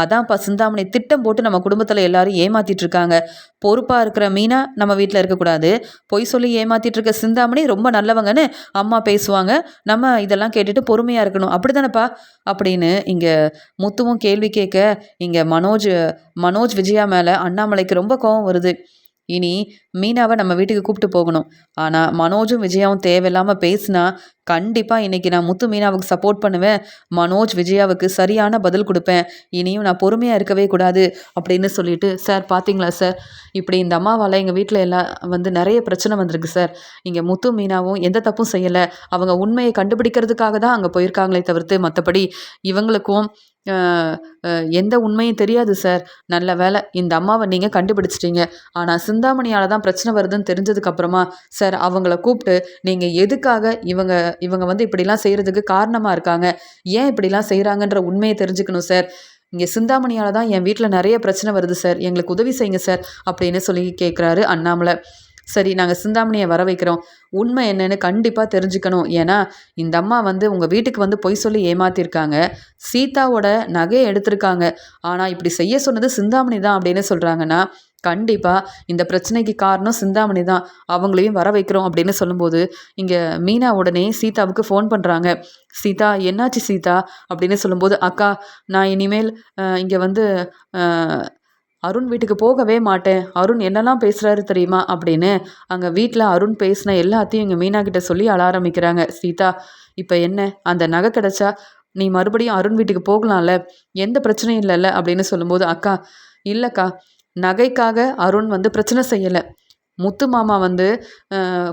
அதான்ப்பா சிந்தாமணி திட்டம் போட்டு நம்ம குடும்பத்தில் எல்லாரும் ஏமாத்திட்டு இருக்காங்க. பொறுப்பா இருக்கிற மீனா நம்ம வீட்டில் இருக்கக்கூடாது, பொய் சொல்லி ஏமாத்திட்டு இருக்க சிந்தாமணி ரொம்ப நல்லவங்கன்னு அம்மா பேசுவாங்க. நம்ம இதெல்லாம் கேட்டுட்டு பொறுமையா இருக்கணும், அப்படிதானப்பா அப்படின்னு இங்க முத்துவும் கேள்வி கேட்க, இங்க மனோஜ் விஜயா மேல அண்ணாமலைக்கு ரொம்ப கோவம் வருது. இனி மீனாவை நம்ம வீட்டுக்கு கூப்பிட்டு போகணும். ஆனால் மனோஜும் விஜயாவும் தேவையில்லாமல் பேசினா கண்டிப்பாக இன்றைக்கி நான் முத்து மீனாவுக்கு சப்போர்ட் பண்ணுவேன். மனோஜ் விஜயாவுக்கு சரியான பதில் கொடுப்பேன். இனியும் நான் பொறுமையாக இருக்கவே கூடாது அப்படின்னு சொல்லிட்டு, சார் பார்த்தீங்களா சார், இப்படி இந்த அம்மாவால் எங்கள் வீட்டில் எல்லாம் நிறைய பிரச்சனை வந்திருக்கு சார். இங்கே முத்து மீனாவும் எந்த தப்பும் செய்யலை. அவங்க உண்மையை கண்டுபிடிக்கிறதுக்காக தான் அங்கே போயிருக்காங்களே தவிர்த்து மற்றபடி இவங்களுக்கும் எந்த உண்மையும் தெரியாது சார். நல்ல வேலை இந்த அம்மாவை நீங்கள் கண்டுபிடிச்சிட்டீங்க. ஆனால் சிந்தாமணியால் தான் பிரச்சனை வருதுன்னு தெரிஞ்சதுக்கப்புறமா சார் அவங்கள கூப்பிட்டு நீங்கள் எதுக்காக இவங்க இப்படிலாம் செய்கிறதுக்கு காரணமாக இருக்காங்க, ஏன் இப்படிலாம் செய்கிறாங்கன்ற உண்மையை தெரிஞ்சுக்கணும் சார். இங்கே சிந்தாமணியால் தான் என் வீட்டில் நிறைய பிரச்சனை வருது சார், எங்களுக்கு உதவி செய்யுங்க சார் அப்படின்னு சொல்லி கேட்குறாரு அண்ணாமலை. சரி, நாங்கள் சிந்தாமணியை வர வைக்கிறோம். உண்மை என்னன்னு கண்டிப்பாக தெரிஞ்சுக்கணும். ஏன்னா இந்த அம்மா உங்கள் வீட்டுக்கு பொய் சொல்லி ஏமாத்திருக்காங்க. சீதாவோட நகையை எடுத்திருக்காங்க. ஆனால் இப்படி செய்ய சொன்னது சிந்தாமணி தான் அப்படின்னு சொல்கிறாங்கன்னா, கண்டிப்பாக இந்த பிரச்சனைக்கு காரணம் சிந்தாமணி தான். அவங்களையும் வர வைக்கிறோம் அப்படின்னு சொல்லும்போது, இங்கே மீனா உடனே சீதாவுக்கு ஃபோன் பண்ணுறாங்க. சீதா, என்னாச்சு சீதா அப்படின்னு சொல்லும்போது, அக்கா நான் இனிமேல் இங்கே அருண் வீட்டுக்கு போகவே மாட்டேன். அருண் என்னெல்லாம் பேசுகிறாரு தெரியுமா அப்படின்னு அங்கே வீட்டில் அருண் பேசின எல்லாத்தையும் இங்கே மீனா கிட்ட சொல்லி அழ ஆரம்பிக்கிறாங்க. சீதா, இப்போ என்ன, அந்த நகை கிடச்சா நீ மறுபடியும் அருண் வீட்டுக்கு போகலாம்ல, எந்த பிரச்சனையும் இல்லைல்ல அப்படின்னு சொல்லும்போது, அக்கா இல்லைக்கா, நகைக்காக அருண் பிரச்சனை செய்யலை. முத்து மாமா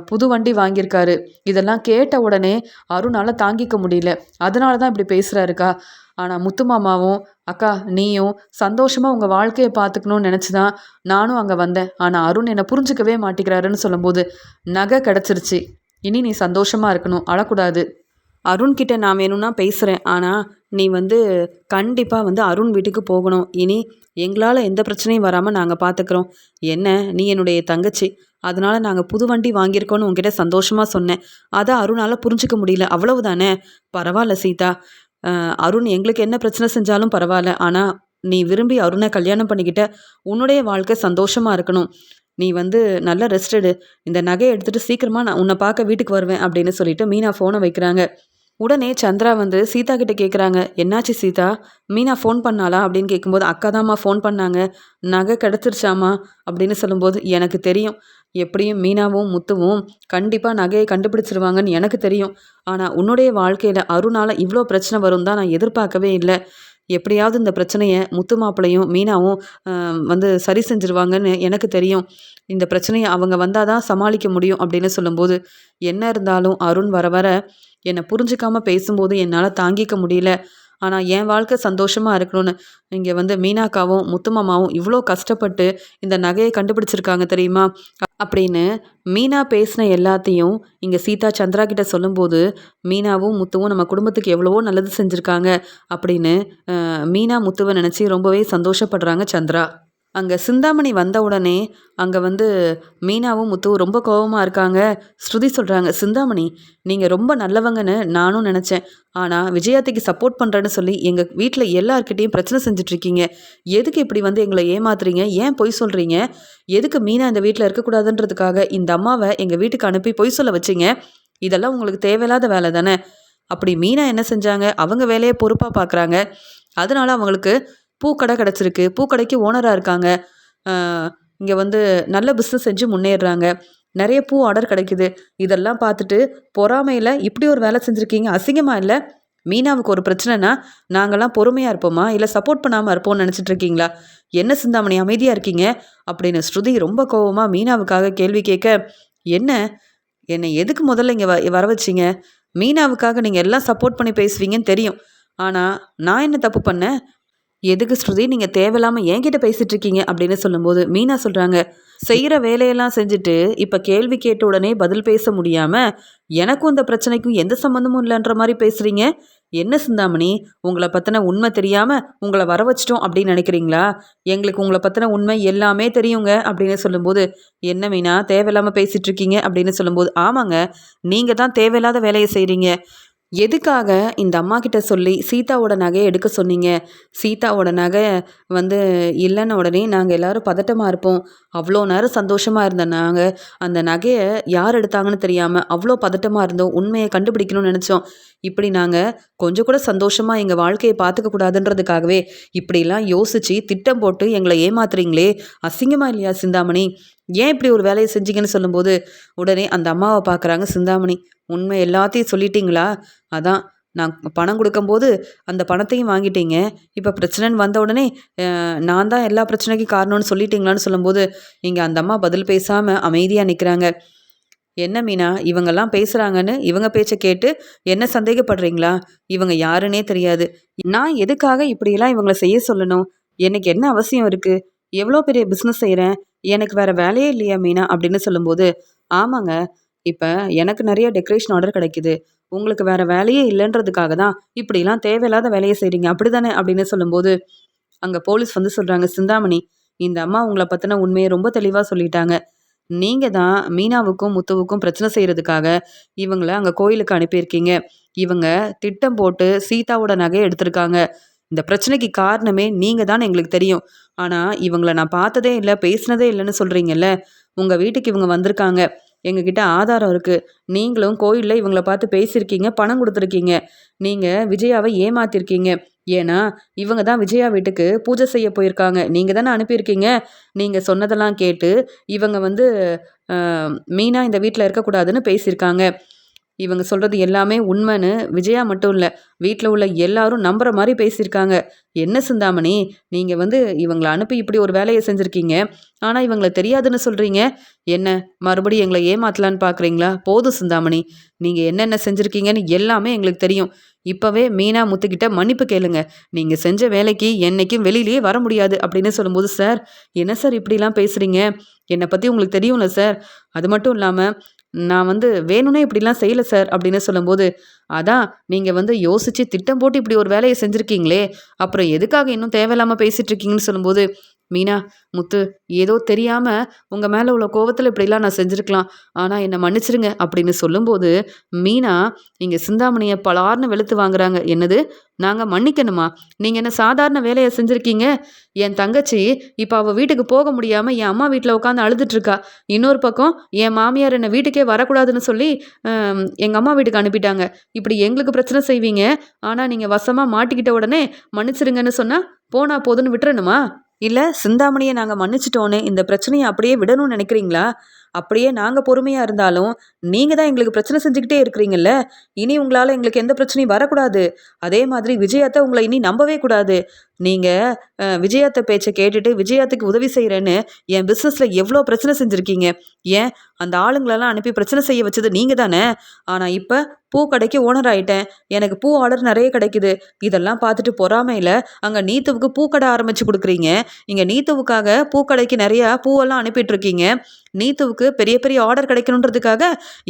புது வண்டி வாங்கியிருக்காரு. இதெல்லாம் கேட்ட உடனே அருணால் தாங்கிக்க முடியல, அதனால தான் இப்படி பேசுகிறாருக்கா. ஆனால் முத்து மாமாவும் அக்கா நீயும் சந்தோஷமாக உங்கள் வாழ்க்கையை பார்த்துக்கணும்னு நினச்சி தான் நானும் அங்கே வந்தேன். ஆனால் அருண் என்னை புரிஞ்சுக்கவே மாட்டேங்கிறாருன்னு சொல்லும்போது, நகை கிடச்சிருச்சு, இனி நீ சந்தோஷமாக இருக்கணும், அழக்கூடாது. அருண்கிட்ட நான் வேணும்னா பேசுகிறேன், ஆனால் நீ கண்டிப்பாக அருண் வீட்டுக்கு போகணும். இனி எங்களால் எந்த பிரச்சனையும் வராமல் நாங்கள் பார்த்துக்குறோம். என்ன, நீ என்னுடைய தங்கச்சி, அதனால் நாங்கள் புது வண்டி வாங்கியிருக்கோன்னு உங்ககிட்ட சந்தோஷமாக சொன்னேன். அதை அருணால் புரிஞ்சிக்க முடியல, அவ்வளவுதானே. பரவாயில்ல சீதா, அருண் எங்களுக்கு என்ன பிரச்சனை செஞ்சாலும் பரவாயில்ல. ஆனால் நீ விரும்பி அருணை கல்யாணம் பண்ணிக்கிட்ட, உன்னுடைய வாழ்க்கை சந்தோஷமாக இருக்கணும். நீ நல்லா ரெஸ்ட் எடு. இந்த நகையை எடுத்துகிட்டு சீக்கிரமாக நான் உன்னை பார்க்க வீட்டுக்கு வருவேன் அப்படின்னு சொல்லிட்டு மீனா ஃபோனை வைக்கிறாங்க. உடனே சந்திரா சீதா கிட்ட கேட்குறாங்க, என்னாச்சு சீதா, மீனா ஃபோன் பண்ணாளா அப்படின்னு கேட்கும்போது, அக்கா தாம்மா ஃபோன் பண்ணாங்க, நகை கிடச்சிருச்சாமா அப்படின்னு சொல்லும்போது, எனக்கு தெரியும், எப்படியும் மீனாவும் முத்துவும் கண்டிப்பாக நகையை கண்டுபிடிச்சிருவாங்கன்னு எனக்கு தெரியும். ஆனால் உன்னுடைய வாழ்க்கையில் அருணால் இவ்வளோ பிரச்சனை வரும் தான் நான் எதிர்பார்க்கவே இல்லை. எப்படியாவது இந்த பிரச்சனையை முத்து மாப்பிளையும் மீனாவும் சரி செஞ்சுருவாங்கன்னு எனக்கு தெரியும். இந்த பிரச்சனையை அவங்க வந்தால் தான் சமாளிக்க முடியும் அப்படின்னு சொல்லும்போது, என்ன இருந்தாலும் அருண் வர வர என்னை புரிஞ்சுக்காமல் பேசும்போது என்னால் தாங்கிக்க முடியல. ஆனால் என் வாழ்க்கை சந்தோஷமாக இருக்கணும்னு இங்கே மீனாக்காவும் முத்துமாமாவும் இவ்வளோ கஷ்டப்பட்டு இந்த நகையை கண்டுபிடிச்சிருக்காங்க தெரியுமா அப்படின்னு மீனா பேசின எல்லாத்தையும் இங்கே சீதா சந்திரா கிட்ட சொல்லும்போது, மீனாவும் முத்துவும் நம்ம குடும்பத்துக்கு எவ்வளவோ நல்லது செஞ்சுருக்காங்க அப்படின்னு மீனா முத்துவை நினச்சி ரொம்பவே சந்தோஷப்படுறாங்க சந்திரா. அங்கே சிந்தாமணி வந்த உடனே அங்கே மீனாவும் முத்துவும் ரொம்ப கோபமாக இருக்காங்க. ஸ்ருதி சொல்கிறாங்க, சிந்தாமணி நீங்கள் ரொம்ப நல்லவங்கன்னு நானும் நினச்சேன். ஆனால் விஜயாத்திக்கு சப்போர்ட் பண்ணுறேன்னு சொல்லி எங்கள் வீட்டில் எல்லாருக்கிட்டேயும் பிரச்சனை செஞ்சிட்ருக்கீங்க. எதுக்கு இப்படி எங்களை ஏமாத்துறீங்க, ஏன் பொய் சொல்கிறீங்க, எதுக்கு மீனா இந்த வீட்டில் இருக்கக்கூடாதுன்றதுக்காக இந்த அம்மாவை எங்கள் வீட்டுக்கு அனுப்பி பொய் சொல்ல வச்சிங்க, இதெல்லாம் உங்களுக்கு தேவையில்லாத வேலை தானே. அப்படி மீனா என்ன செஞ்சாங்க, அவங்க வேலையை பொறுப்பாக பார்க்குறாங்க, அதனால அவங்களுக்கு பூக்கடை கிடச்சிருக்கு, பூக்கடைக்கு ஓனராக இருக்காங்க, இங்கே நல்ல பிஸ்னஸ் செஞ்சு முன்னேறுறாங்க, நிறைய பூ ஆர்டர் கிடைக்குது. இதெல்லாம் பார்த்துட்டு பொறாமையில் இப்படி ஒரு வேலை செஞ்சுருக்கீங்க, அசிங்கமாக இல்லை? மீனாவுக்கு ஒரு பிரச்சனைனா நாங்கள்லாம் பொறுமையாக இருப்போமா, இல்லை சப்போர்ட் பண்ணாமல் இருப்போம்னு நினச்சிட்டு இருக்கீங்களா? என்ன சிந்தாமணி அமைதியாக இருக்கீங்க அப்படின்னு ஸ்ருதி ரொம்ப கோபமாக மீனாவுக்காக கேள்வி கேட்க, என்னை எதுக்கு முதல்ல இங்கே வர வச்சிங்க? மீனாவுக்காக நீங்கள் எல்லாம் சப்போர்ட் பண்ணி பேசுவீங்கன்னு தெரியும். ஆனால் நான் என்ன தப்பு பண்ணேன்? எதுக்கு ஸ்ருதி நீங்கள் தேவையில்லாமல் என்கிட்ட பேசிட்டு இருக்கீங்க அப்படின்னு சொல்லும்போது மீனா சொல்கிறாங்க, செய்கிற வேலையெல்லாம் செஞ்சுட்டு இப்போ கேள்வி கேட்ட உடனே பதில் பேச முடியாமல் எனக்கும் இந்த பிரச்சனைக்கும் எந்த சம்மந்தமும் இல்லைன்ற மாதிரி பேசுகிறீங்க. என்ன சிந்தாமணி, உங்களை பற்றின உண்மை தெரியாமல் உங்களை வர வச்சிட்டோம் அப்படின்னு நினைக்கிறீங்களா? எங்களுக்கு உங்களை பற்றின உண்மை எல்லாமே தெரியுங்க அப்படின்னு சொல்லும்போது, என்ன மீனா தேவையில்லாமல் பேசிகிட்டு இருக்கீங்க அப்படின்னு சொல்லும்போது, ஆமாங்க, நீங்கள் தான் தேவையில்லாத வேலையை செய்கிறீங்க. எதுக்காக இந்த அம்மா கிட்ட சொல்லி சீதாவோட நகையை எடுக்க சொன்னீங்க? சீதாவோட நகை வந்து இல்லைன்ன உடனே நாங்கள் எல்லாரும் பதட்டமாக இருப்போம். அவ்வளோ நேரம் சந்தோஷமாக இருந்த நாங்கள் அந்த நகையை யார் எடுத்தாங்கன்னு தெரியாமல் அவ்வளோ பதட்டமாக இருந்தோம். உண்மையை கண்டுபிடிக்கணும்னு நினச்சோம். இப்படி நாங்கள் கொஞ்சம் கூட சந்தோஷமாக எங்கள் வாழ்க்கையை பார்த்துக்க கூடாதுன்றதுக்காகவே இப்படிலாம் யோசித்து திட்டம் போட்டு எங்களை ஏமாத்துறீங்களே, அசிங்கமாக இல்லையா சிந்தாமணி? ஏன் இப்படி ஒரு வேலையை செஞ்சீங்கன்னு சொல்லும்போது உடனே அந்த அம்மாவை பார்க்குறாங்க சிந்தாமணி. உண்மை எல்லாத்தையும் சொல்லிட்டீங்களா? அதான் நான் பணம் கொடுக்கும்போது அந்த பணத்தையும் வாங்கிட்டீங்க. இப்போ பிரச்சனைன்னு வந்த உடனே நான் தான் எல்லா பிரச்சனைக்கும் காரணம்னு சொல்லிட்டீங்களான்னு சொல்லும்போது இங்கே அந்த அம்மா பதில் பேசாமல் அமைதியாக நிற்கிறாங்க. என்ன மீனா, இவங்கெல்லாம் பேசுகிறாங்கன்னு இவங்க பேச்சை கேட்டு என்ன சந்தேகப்படுறீங்களா? இவங்க யாருன்னே தெரியாது. நான் எதுக்காக இப்படியெல்லாம் இவங்கள செய்ய சொல்லணும்? எனக்கு என்ன அவசியம் இருக்குது? எவ்வளோ பெரிய பிஸ்னஸ் செய்கிறேன், எனக்கு வேறு வேலையே இல்லையா மீனா அப்படின்னு சொல்லும்போது, ஆமாங்க, இப்போ எனக்கு நிறைய டெக்கரேஷன் ஆர்டர் கிடைக்குது. உங்களுக்கு வேறு வேலையே இல்லைன்றதுக்காக தான் இப்படிலாம் தேவையில்லாத வேலையை செய்கிறீங்க அப்படி தானே அப்படின்னு சொல்லும்போது, அங்கே போலீஸ் வந்து சொல்கிறாங்க, சிந்தாமணி, இந்த அம்மா உங்களை பற்றின உண்மையை ரொம்ப தெளிவாக சொல்லிட்டாங்க. நீங்கள் தான் மீனாவுக்கும் முத்துவுக்கும் பிரச்சனை செய்கிறதுக்காக இவங்கள அங்கே கோயிலுக்கு அனுப்பியிருக்கீங்க. இவங்க திட்டம் போட்டு சீதாவோட நகையை எடுத்திருக்காங்க. இந்த பிரச்சனைக்கு காரணமே நீங்கள் தான் எங்களுக்கு தெரியும். ஆனால் இவங்கள நான் பார்த்ததே இல்லை, பேசினதே இல்லைன்னு சொல்கிறீங்கல்ல. உங்கள் வீட்டுக்கு இவங்க வந்திருக்காங்க. எங்ககிட்ட ஆதாரம் இருக்குது. நீங்களும் கோயிலில் இவங்கள பார்த்து பேசியிருக்கீங்க, பணம் கொடுத்துருக்கீங்க. நீங்கள் விஜயாவை ஏமாத்திருக்கீங்க. ஏன்னா இவங்க தான் விஜயா வீட்டுக்கு பூஜை செய்ய போயிருக்காங்க. நீங்கள் தானே அனுப்பியிருக்கீங்க. நீங்கள் சொன்னதெல்லாம் கேட்டு இவங்க வந்து மீனா இந்த வீட்டில் இருக்கக்கூடாதுன்னு பேசியிருக்காங்க. இவங்க சொல்கிறது எல்லாமே உண்மைன்னு விஜயா மட்டும் இல்லை, வீட்டில் உள்ள எல்லாரும் நம்புற மாதிரி பேசியிருக்காங்க. என்ன சிந்தாமணி, நீங்கள் வந்து இவங்களை அனுப்பி இப்படி ஒரு வேலையை செஞ்சுருக்கீங்க. ஆனால் இவங்களை தெரியாதுன்னு சொல்கிறீங்க. என்ன மறுபடியும் எங்களை ஏமாத்தலான்னு பார்க்குறீங்களா? போதும் சிந்தாமணி, நீங்கள் என்னென்ன செஞ்சுருக்கீங்கன்னு எல்லாமே எங்களுக்கு தெரியும். இப்போவே மீனா முத்துக்கிட்ட மன்னிப்பு கேளுங்க. நீங்கள் செஞ்ச வேலைக்கு என்னைக்கும் வெளியிலேயே வர முடியாது அப்படின்னு சொல்லும்போது, சார் என்ன சார் இப்படிலாம் பேசுகிறீங்க? என்னை பற்றி உங்களுக்கு தெரியும்ல சார். அது மட்டும் இல்லாமல் நான் வந்து வேணும்னே இப்படிலாம் செய்யலை சார் அப்படின்னு சொல்லும்போது, அதான் நீங்கள் வந்து யோசித்து திட்டம் போட்டு இப்படி ஒரு வேலையை செஞ்சுருக்கீங்களே, அப்புறம் எதுக்காக இன்னும் தேவையில்லாமல் பேசிகிட்டு இருக்கீங்கன்னு சொல்லும்போது, மீனா, முத்து, ஏதோ தெரியாமல் உங்கள் மேலே உள்ள கோவத்தில் இப்படிலாம் நான் செஞ்சுருக்கலாம். ஆனால் என்னை மன்னிச்சிருங்க அப்படின்னு சொல்லும்போது, மீனா இங்கே சிந்தாமணியை பலார்னு வெளுத்து வாங்குறாங்க. என்னது, நாங்கள் மன்னிக்கணுமா? நீங்கள் என்ன சாதாரண வேலையை செஞ்சுருக்கீங்க? என் தங்கச்சி இப்போ அவள் வீட்டுக்கு போக முடியாமல் என் அம்மா வீட்டில் உட்காந்து அழுதுட்ருக்கா. இன்னொரு பக்கம் என் மாமியார் என்னை வீட்டுக்கே வரக்கூடாதுன்னு சொல்லி எங்கள் அம்மா வீட்டுக்கு அனுப்பிட்டாங்க. இப்படி எங்களுக்கு பிரச்சனை செய்வீங்க. ஆனால் நீங்கள் வசமாக மாட்டிக்கிட்ட உடனே மன்னிச்சிருங்கன்னு சொன்னால் போனா போதுன்னு விட்டுறணுமா? இல்லை சிந்தாமணியை நாங்கள் மன்னிச்சிட்டோன்னு இந்த பிரச்சனையை அப்படியே விடணும்னு நினைக்கிறீங்களா? அப்படியே நாங்கள் பொறுமையாக இருந்தாலும் நீங்கள் தான் எங்களுக்கு பிரச்சனை செஞ்சுக்கிட்டே இருக்கிறீங்கல்ல. இனி உங்களால் எங்களுக்கு எந்த பிரச்சனையும் வரக்கூடாது. அதே மாதிரி விஜயாத்தை உங்களை இனி நம்பவே கூடாது. நீங்கள் விஜயாத்தை பேச்சை கேட்டுட்டு விஜயாத்துக்கு உதவி செய்கிறேன்னு என் பிஸ்னஸில் எவ்வளோ பிரச்சனை செஞ்சுருக்கீங்க. ஏன் அந்த ஆளுங்களெல்லாம் அனுப்பி பிரச்சனை செய்ய வச்சது நீங்கள் தானே. ஆனால் இப்போ பூ கடைக்கு ஓனர் ஆகிட்டேன். எனக்கு பூ ஆர்டர் நிறைய கிடைக்குது. இதெல்லாம் பார்த்துட்டு பொறாமையில் அங்கே நீத்துவுக்கு பூக்கடை ஆரம்பித்து கொடுக்குறீங்க. இங்கே நீத்துவுக்காக பூக்கடைக்கு நிறையா பூவெல்லாம் அனுப்பிட்டுருக்கீங்க. நீத்துவுக்கு பெரிய பெரிய ஆர்டர் கிடைக்கணுன்றதுக்காக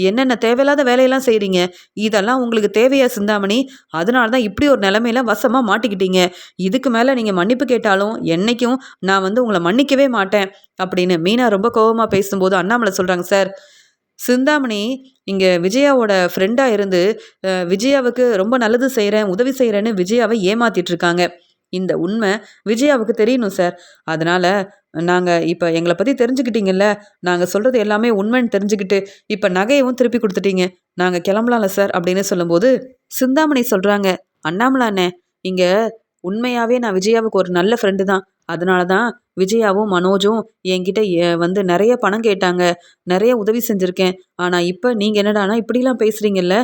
என்னென்ன தேவையில்லாத வேலையெல்லாம் செய்கிறீங்க. இதெல்லாம் உங்களுக்கு தேவையா சிந்தாமணி? அதனால தான் இப்படி ஒரு நிலைமையில வசமாக மாட்டிக்கிட்டீங்க. இதுக்கு மேலே நீங்கள் மன்னிப்பு கேட்டாலும் என்னைக்கும் நான் வந்து உங்களை மன்னிக்கவே மாட்டேன் அப்படின்னு மீனா ரொம்ப கோபமாக பேசும்போது அண்ணாமலை சொல்கிறாங்க, சார் சிந்தாமணி இங்கே விஜயாவோட ஃப்ரெண்டாக இருந்து விஜயாவுக்கு ரொம்ப நல்லது செய்கிறேன், உதவி செய்கிறேன்னு விஜயாவை ஏமாத்திட்டு இருக்காங்க. இந்த உண்மை விஜயாவுக்கு தெரியணும் சார். அதனால் நாங்கள் இப்போ எங்களை பற்றி தெரிஞ்சுக்கிட்டீங்கல்ல, நாங்கள் சொல்கிறது எல்லாமே உண்மைன்னு தெரிஞ்சுக்கிட்டு இப்போ நகையவும் திருப்பி கொடுத்துட்டீங்க. நாங்கள் கிளம்பலாம்ல சார் அப்படின்னு சொல்லும்போது சிந்தாமணி சொல்கிறாங்க, அண்ணாமலை அண்ணே, இங்கே உண்மையாகவே நான் விஜயாவுக்கு ஒரு நல்ல ஃப்ரெண்டு தான். அதனால தான் விஜயாவும் மனோஜும் என்கிட்ட வந்து நிறைய பணம் கேட்டாங்க, நிறைய உதவி செஞ்சுருக்கேன். ஆனால் இப்போ நீங்கள் என்னடானா இப்படிலாம் பேசுகிறீங்கல்ல.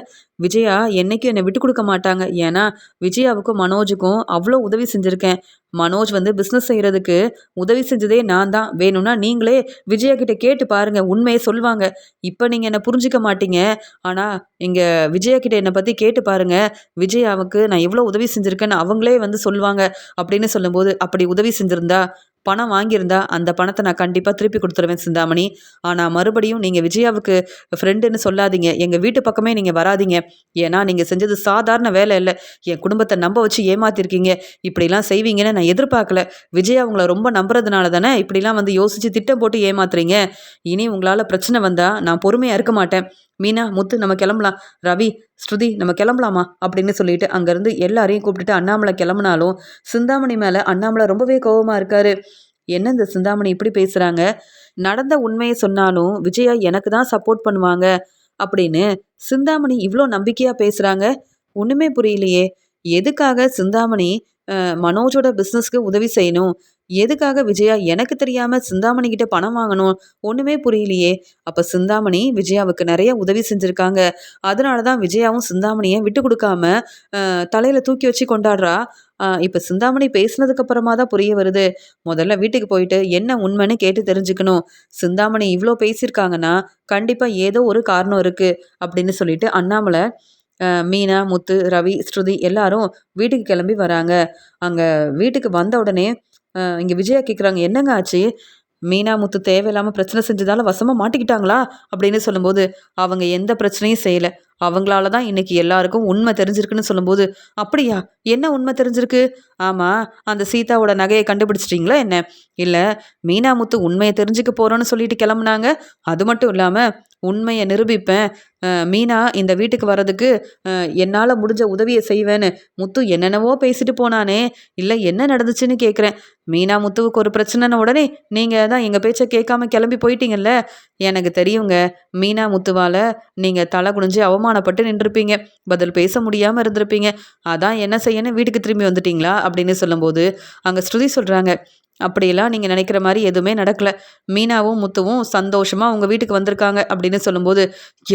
விஜயா என்னைக்கும் என்னை விட்டு கொடுக்க மாட்டாங்க. ஏன்னா விஜயாவுக்கும் மனோஜுக்கும் அவ்வளோ உதவி செஞ்சுருக்கேன். மனோஜ் வந்து பிஸ்னஸ் செய்கிறதுக்கு உதவி செஞ்சதே நான் தான். வேணும்னா நீங்களே விஜயா கிட்ட கேட்டு பாருங்க, உண்மையை சொல்லுவாங்க. இப்போ நீங்கள் என்னை புரிஞ்சிக்க மாட்டீங்க. ஆனால் இங்கே விஜயா கிட்ட என்னை பற்றி கேட்டு பாருங்க, விஜயாவுக்கு நான் எவ்வளோ உதவி செஞ்சுருக்கேன்னு அவங்களே வந்து சொல்லுவாங்க அப்படின்னு சொல்லும்போது, அப்படி உதவி செஞ்சுருந்தா பணம் வாங்கியிருந்தா அந்த பணத்தை நான் கண்டிப்பாக திருப்பி கொடுத்துருவேன் சிந்தாமணி. ஆனால் மறுபடியும் நீங்கள் விஜயாவுக்கு ஃப்ரெண்டுன்னு சொல்லாதீங்க. எங்கள் வீட்டு பக்கமே நீங்கள் வராதீங்க. ஏன்னா நீங்கள் செஞ்சது சாதாரண வேலை இல்லை. என் குடும்பத்தை நம்ப வச்சு ஏமாத்திருக்கீங்க. இப்படிலாம் செய்வீங்கன்னு நான் எதிர்பார்க்கல. விஜயா உங்களை ரொம்ப நம்புறதுனால தானே இப்படிலாம் வந்து யோசித்து திட்டம் போட்டு ஏமாத்துறீங்க. இனி உங்களால் பிரச்சனை வந்தால் நான் பொறுமையாக இருக்க மாட்டேன். மீனா, முத்து, நம்ம கிளம்பலாம். ரவி, ஸ்ருதி, நம்ம கிளம்பலாமா அப்படின்னு சொல்லிட்டு அங்கேருந்து எல்லாரையும் கூப்பிட்டுட்டு அண்ணாமலை கிளம்புனாலும் சிந்தாமணி மேலே அண்ணாமலை ரொம்பவே கோபமாக இருக்காரு. என்ன இந்த சிந்தாமணி இப்படி பேசுகிறாங்க? நடந்த உண்மையை சொன்னாலும் விஜயா எனக்கு தான் சப்போர்ட் பண்ணுவாங்க அப்படின்னு சிந்தாமணி இவ்வளோ நம்பிக்கையாக பேசுகிறாங்க. ஒன்றுமே புரியலையே. எதுக்காக சிந்தாமணி மனோஜோட பிஸ்னஸ்க்கு உதவி செய்யணும்? எதுக்காக விஜயா எனக்கு தெரியாமல் சிந்தாமணி கிட்ட பணம் வாங்கணும்? ஒன்றுமே புரியலையே. அப்போ சிந்தாமணி விஜயாவுக்கு நிறைய உதவி செஞ்சுருக்காங்க. அதனால தான் விஜயாவும் சிந்தாமணியை விட்டு கொடுக்காம தலையில் தூக்கி வச்சு கொண்டாடுறா. இப்போ சிந்தாமணி பேசுனதுக்கு அப்புறமா தான் புரிய வருது. முதல்ல வீட்டுக்கு போயிட்டு என்ன உண்மைன்னு கேட்டு தெரிஞ்சுக்கணும். சிந்தாமணி இவ்வளோ பேசியிருக்காங்கன்னா கண்டிப்பாக ஏதோ ஒரு காரணம் இருக்குது அப்படின்னு சொல்லிட்டு அண்ணாமலை மீனா, முத்து, ரவி, ஸ்ருதி எல்லாரும் வீட்டுக்கு கிளம்பி வராங்க. அங்கே வீட்டுக்கு வந்த உடனே இங்கே விஜயா கேட்குறாங்க, என்னங்க ஆச்சு? மீனா, முத்து தேவையில்லாமல் பிரச்சனை செஞ்சதால வசமாக மாட்டிக்கிட்டாங்களா அப்படின்னு சொல்லும்போது, அவங்க எந்த பிரச்சனையும் செய்யலை. அவங்களால தான் இன்னைக்கு எல்லாருக்கும் உண்மை தெரிஞ்சிருக்குன்னு சொல்லும்போது, அப்படியா? என்ன உண்மை தெரிஞ்சிருக்கு? ஆமாம், அந்த சீதாவோட நகையை கண்டுபிடிச்சிட்டிங்களா என்ன? இல்லை, மீனா, முத்து உண்மையை தெரிஞ்சுக்க போகிறோன்னு சொல்லிட்டு கிளம்புனாங்க. அது மட்டும் இல்லாமல் உண்மையை நிரூபிப்பேன், மீனா இந்த வீட்டுக்கு வர்றதுக்கு என்னால் முடிஞ்ச உதவியை செய்வேன்னு முத்து என்னென்னவோ பேசிட்டு போனானே. இல்லை, என்ன நடந்துச்சுன்னு கேட்குறேன். மீனா, முத்துவுக்கு ஒரு பிரச்சனைன உடனே நீங்கள் தான் எங்கள் பேச்சை கேட்காம கிளம்பி போயிட்டீங்கல்ல. எனக்கு தெரியுங்க, மீனா, முத்துவால் நீங்கள் தலை குனிஞ்சு அவமானப்பட்டு நின்றுருப்பீங்க. பதில் பேச முடியாமல் இருந்திருப்பீங்க. அதான் என்ன செய்யணும், வீட்டுக்கு திரும்பி வந்துட்டீங்களா அப்படின்னு சொல்லும்போது அங்கே ஸ்ருதி சொல்கிறாங்க, அப்படியெல்லாம் நீங்கள் நினைக்கிற மாதிரி எதுவுமே நடக்கலை. மீனாவும் முத்துவும் சந்தோஷமாக உங்கள் வீட்டுக்கு வந்திருக்காங்க அப்படின்னு சொல்லும்போது,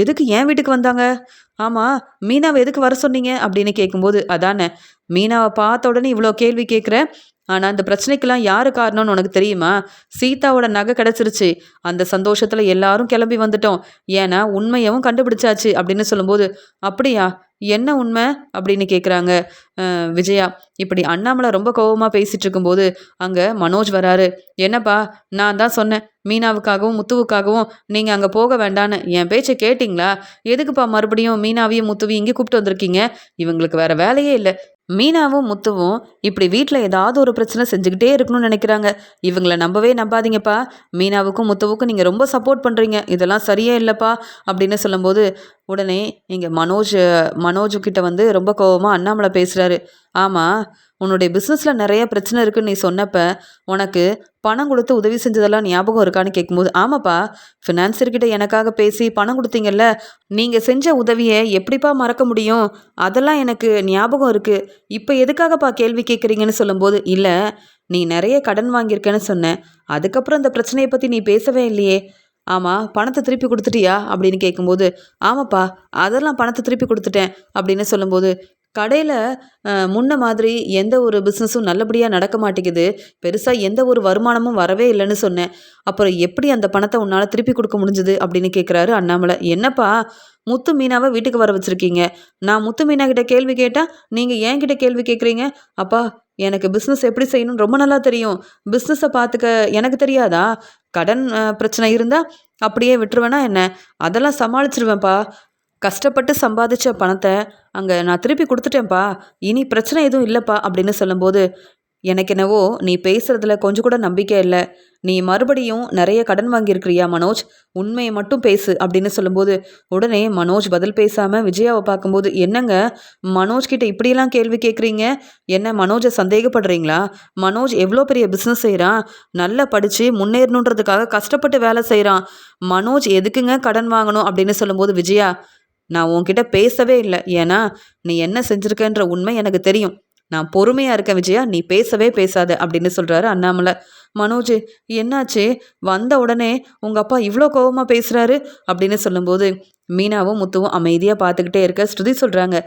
எதுக்கு என் வீட்டுக்கு வந்தாங்க? ஆமாம், மீனாவை எதுக்கு வர சொன்னீங்க அப்படின்னு கேட்கும்போது, அதானே மீனாவை பார்த்த உடனே இவ்வளோ கேள்வி கேட்குற. ஆனால் அந்த பிரச்சனைக்கெல்லாம் யார் காரணம்னு உனக்கு தெரியுமா? சீதாவோட நகை கிடச்சிருச்சு. அந்த சந்தோஷத்தில் எல்லாரும் கிளம்பி வந்துட்டோம். ஏன்னா உண்மையவும் கண்டுபிடிச்சாச்சு அப்படின்னு சொல்லும்போது, அப்படியா? என்ன உண்மை அப்படின்னு கேட்குறாங்க விஜயா. இப்படி அண்ணாமலை ரொம்ப கோபமாக பேசிகிட்டு இருக்கும்போது அங்கே மனோஜ் வராரு. என்னப்பா, நான் தான் சொன்னேன் மீனாவுக்காகவும் முத்துவுக்காகவும் நீங்கள் அங்கே போக வேண்டான்னு. என் பேச்சை கேட்டிங்களா? எதுக்குப்பா மறுபடியும் மீனாவையும் முத்துவையும் இங்கே கூப்பிட்டு வந்திருக்கீங்க? இவங்களுக்கு வேறு வேலையே இல்லை. மீனாவும் முத்துவும் இப்படி வீட்டில் ஏதாவது ஒரு பிரச்சனை செஞ்சுக்கிட்டே இருக்கணும்னு நினைக்கிறாங்க. இவங்கள நம்பவே நம்பாதீங்கப்பா. மீனாவுக்கும் முத்துவுக்கும் நீங்கள் ரொம்ப சப்போர்ட் பண்ணுறீங்க. இதெல்லாம் சரியே இல்லைப்பா அப்படின்னு சொல்லும்போது உடனே இங்கே மனோஜுக்கிட்ட வந்து ரொம்ப கோபமாக அண்ணாமலை பேசுகிறாரு. ஆமாம், உன்னுடைய பிஸ்னஸில் நிறைய பிரச்சனை இருக்குன்னு நீ சொன்னப்ப உனக்கு பணம் கொடுத்து உதவி செஞ்சதெல்லாம் ஞாபகம் இருக்கான்னு கேட்கும்போது, ஆமாப்பா, ஃபினான்சர்கிட்ட எனக்காக பேசி பணம் கொடுத்தீங்கல்ல, நீங்கள் செஞ்ச உதவியை எப்படிப்பா மறக்க முடியும்? அதெல்லாம் எனக்கு ஞாபகம் இருக்குது. இப்போ எதுக்காகப்பா கேள்வி கேட்குறீங்கன்னு சொல்லும்போது, இல்லை, நீ நிறைய கடன் வாங்கியிருக்கேன்னு சொன்னேன். அதுக்கப்புறம் இந்த பிரச்சனையை பற்றி நீ பேசவே இல்லையே. ஆமாம், பணத்தை திருப்பி கொடுத்துட்டியா அப்படின்னு கேட்கும்போது, ஆமாப்பா, அதெல்லாம் பணத்தை திருப்பி கொடுத்துட்டேன் அப்படின்னு சொல்லும்போது, கடையில் முன்ன மாதிரி எந்த ஒரு பிஸ்னஸும் நல்லபடியாக நடக்க மாட்டேங்குது. பெருசாக எந்த ஒரு வருமானமும் வரவே இல்லைன்னு சொன்னேன். அப்புறம் எப்படி அந்த பணத்தை உன்னால் திருப்பி கொடுக்க முடிஞ்சுது அப்படின்னு கேட்குறாரு அண்ணாமலை. என்னப்பா, முத்து மீனாவை வீட்டுக்கு வர வச்சுருக்கீங்க. நான் முத்து மீனா கிட்ட கேள்வி கேட்டால் நீங்கள் என்கிட்ட கேள்வி கேட்குறீங்க. அப்பா, எனக்கு பிஸ்னஸ் எப்படி செய்யணும்னு ரொம்ப நல்லா தெரியும். பிஸ்னஸை பார்த்துக்க எனக்கு தெரியாதா? கடன் பிரச்சனை இருந்தால் அப்படியே விட்டுருவேனா என்ன? அதெல்லாம் சமாளிச்சிருவேன்ப்பா. கஷ்டப்பட்டு சம்பாதிச்ச பணத்தை அங்கே நான் திருப்பி கொடுத்துட்டேன்ப்பா. இனி பிரச்சனை எதுவும் இல்லைப்பா அப்படின்னு சொல்லும்போது, எனக்கு என்னவோ நீ பேசுகிறதுல கொஞ்சம் கூட நம்பிக்கை இல்லை. நீ மறுபடியும் நிறைய கடன் வாங்கியிருக்கிறியா மனோஜ்? உண்மையை மட்டும் பேசு அப்படின்னு சொல்லும்போது உடனே மனோஜ் பதில் பேசாமல் விஜயாவை பார்க்கும்போது, என்னங்க மனோஜ்கிட்ட இப்படியெல்லாம் கேள்வி கேட்குறீங்க? என்ன மனோஜை சந்தேகப்படுறீங்களா? மனோஜ் எவ்வளோ பெரிய பிஸ்னஸ் செய்கிறான். நல்லா படித்து முன்னேறணுன்றதுக்காக கஷ்டப்பட்டு வேலை செய்கிறான். மனோஜ் எதுக்குங்க கடன் வாங்கணும் அப்படின்னு சொல்லும்போது, விஜயா, நான் உன்கிட்ட பேசவே இல்லை. ஏன்னா நீ என்ன செஞ்சுருக்கன்ற உண்மை எனக்கு தெரியும். நான் பொறுமையாக இருக்கேன் விஜயா, நீ பேசவே பேசாத அப்படின்னு சொல்கிறாரு அண்ணாமலை. மனோஜ், என்னாச்சு? வந்த உடனே உங்கள் அப்பா இவ்வளோ கோவமாக பேசுகிறாரு அப்படின்னு சொல்லும்போது மீனாவும் முத்துவும் அமைதியாக பார்த்துக்கிட்டே இருக்க ஸ்ருதி சொல்கிறாங்க,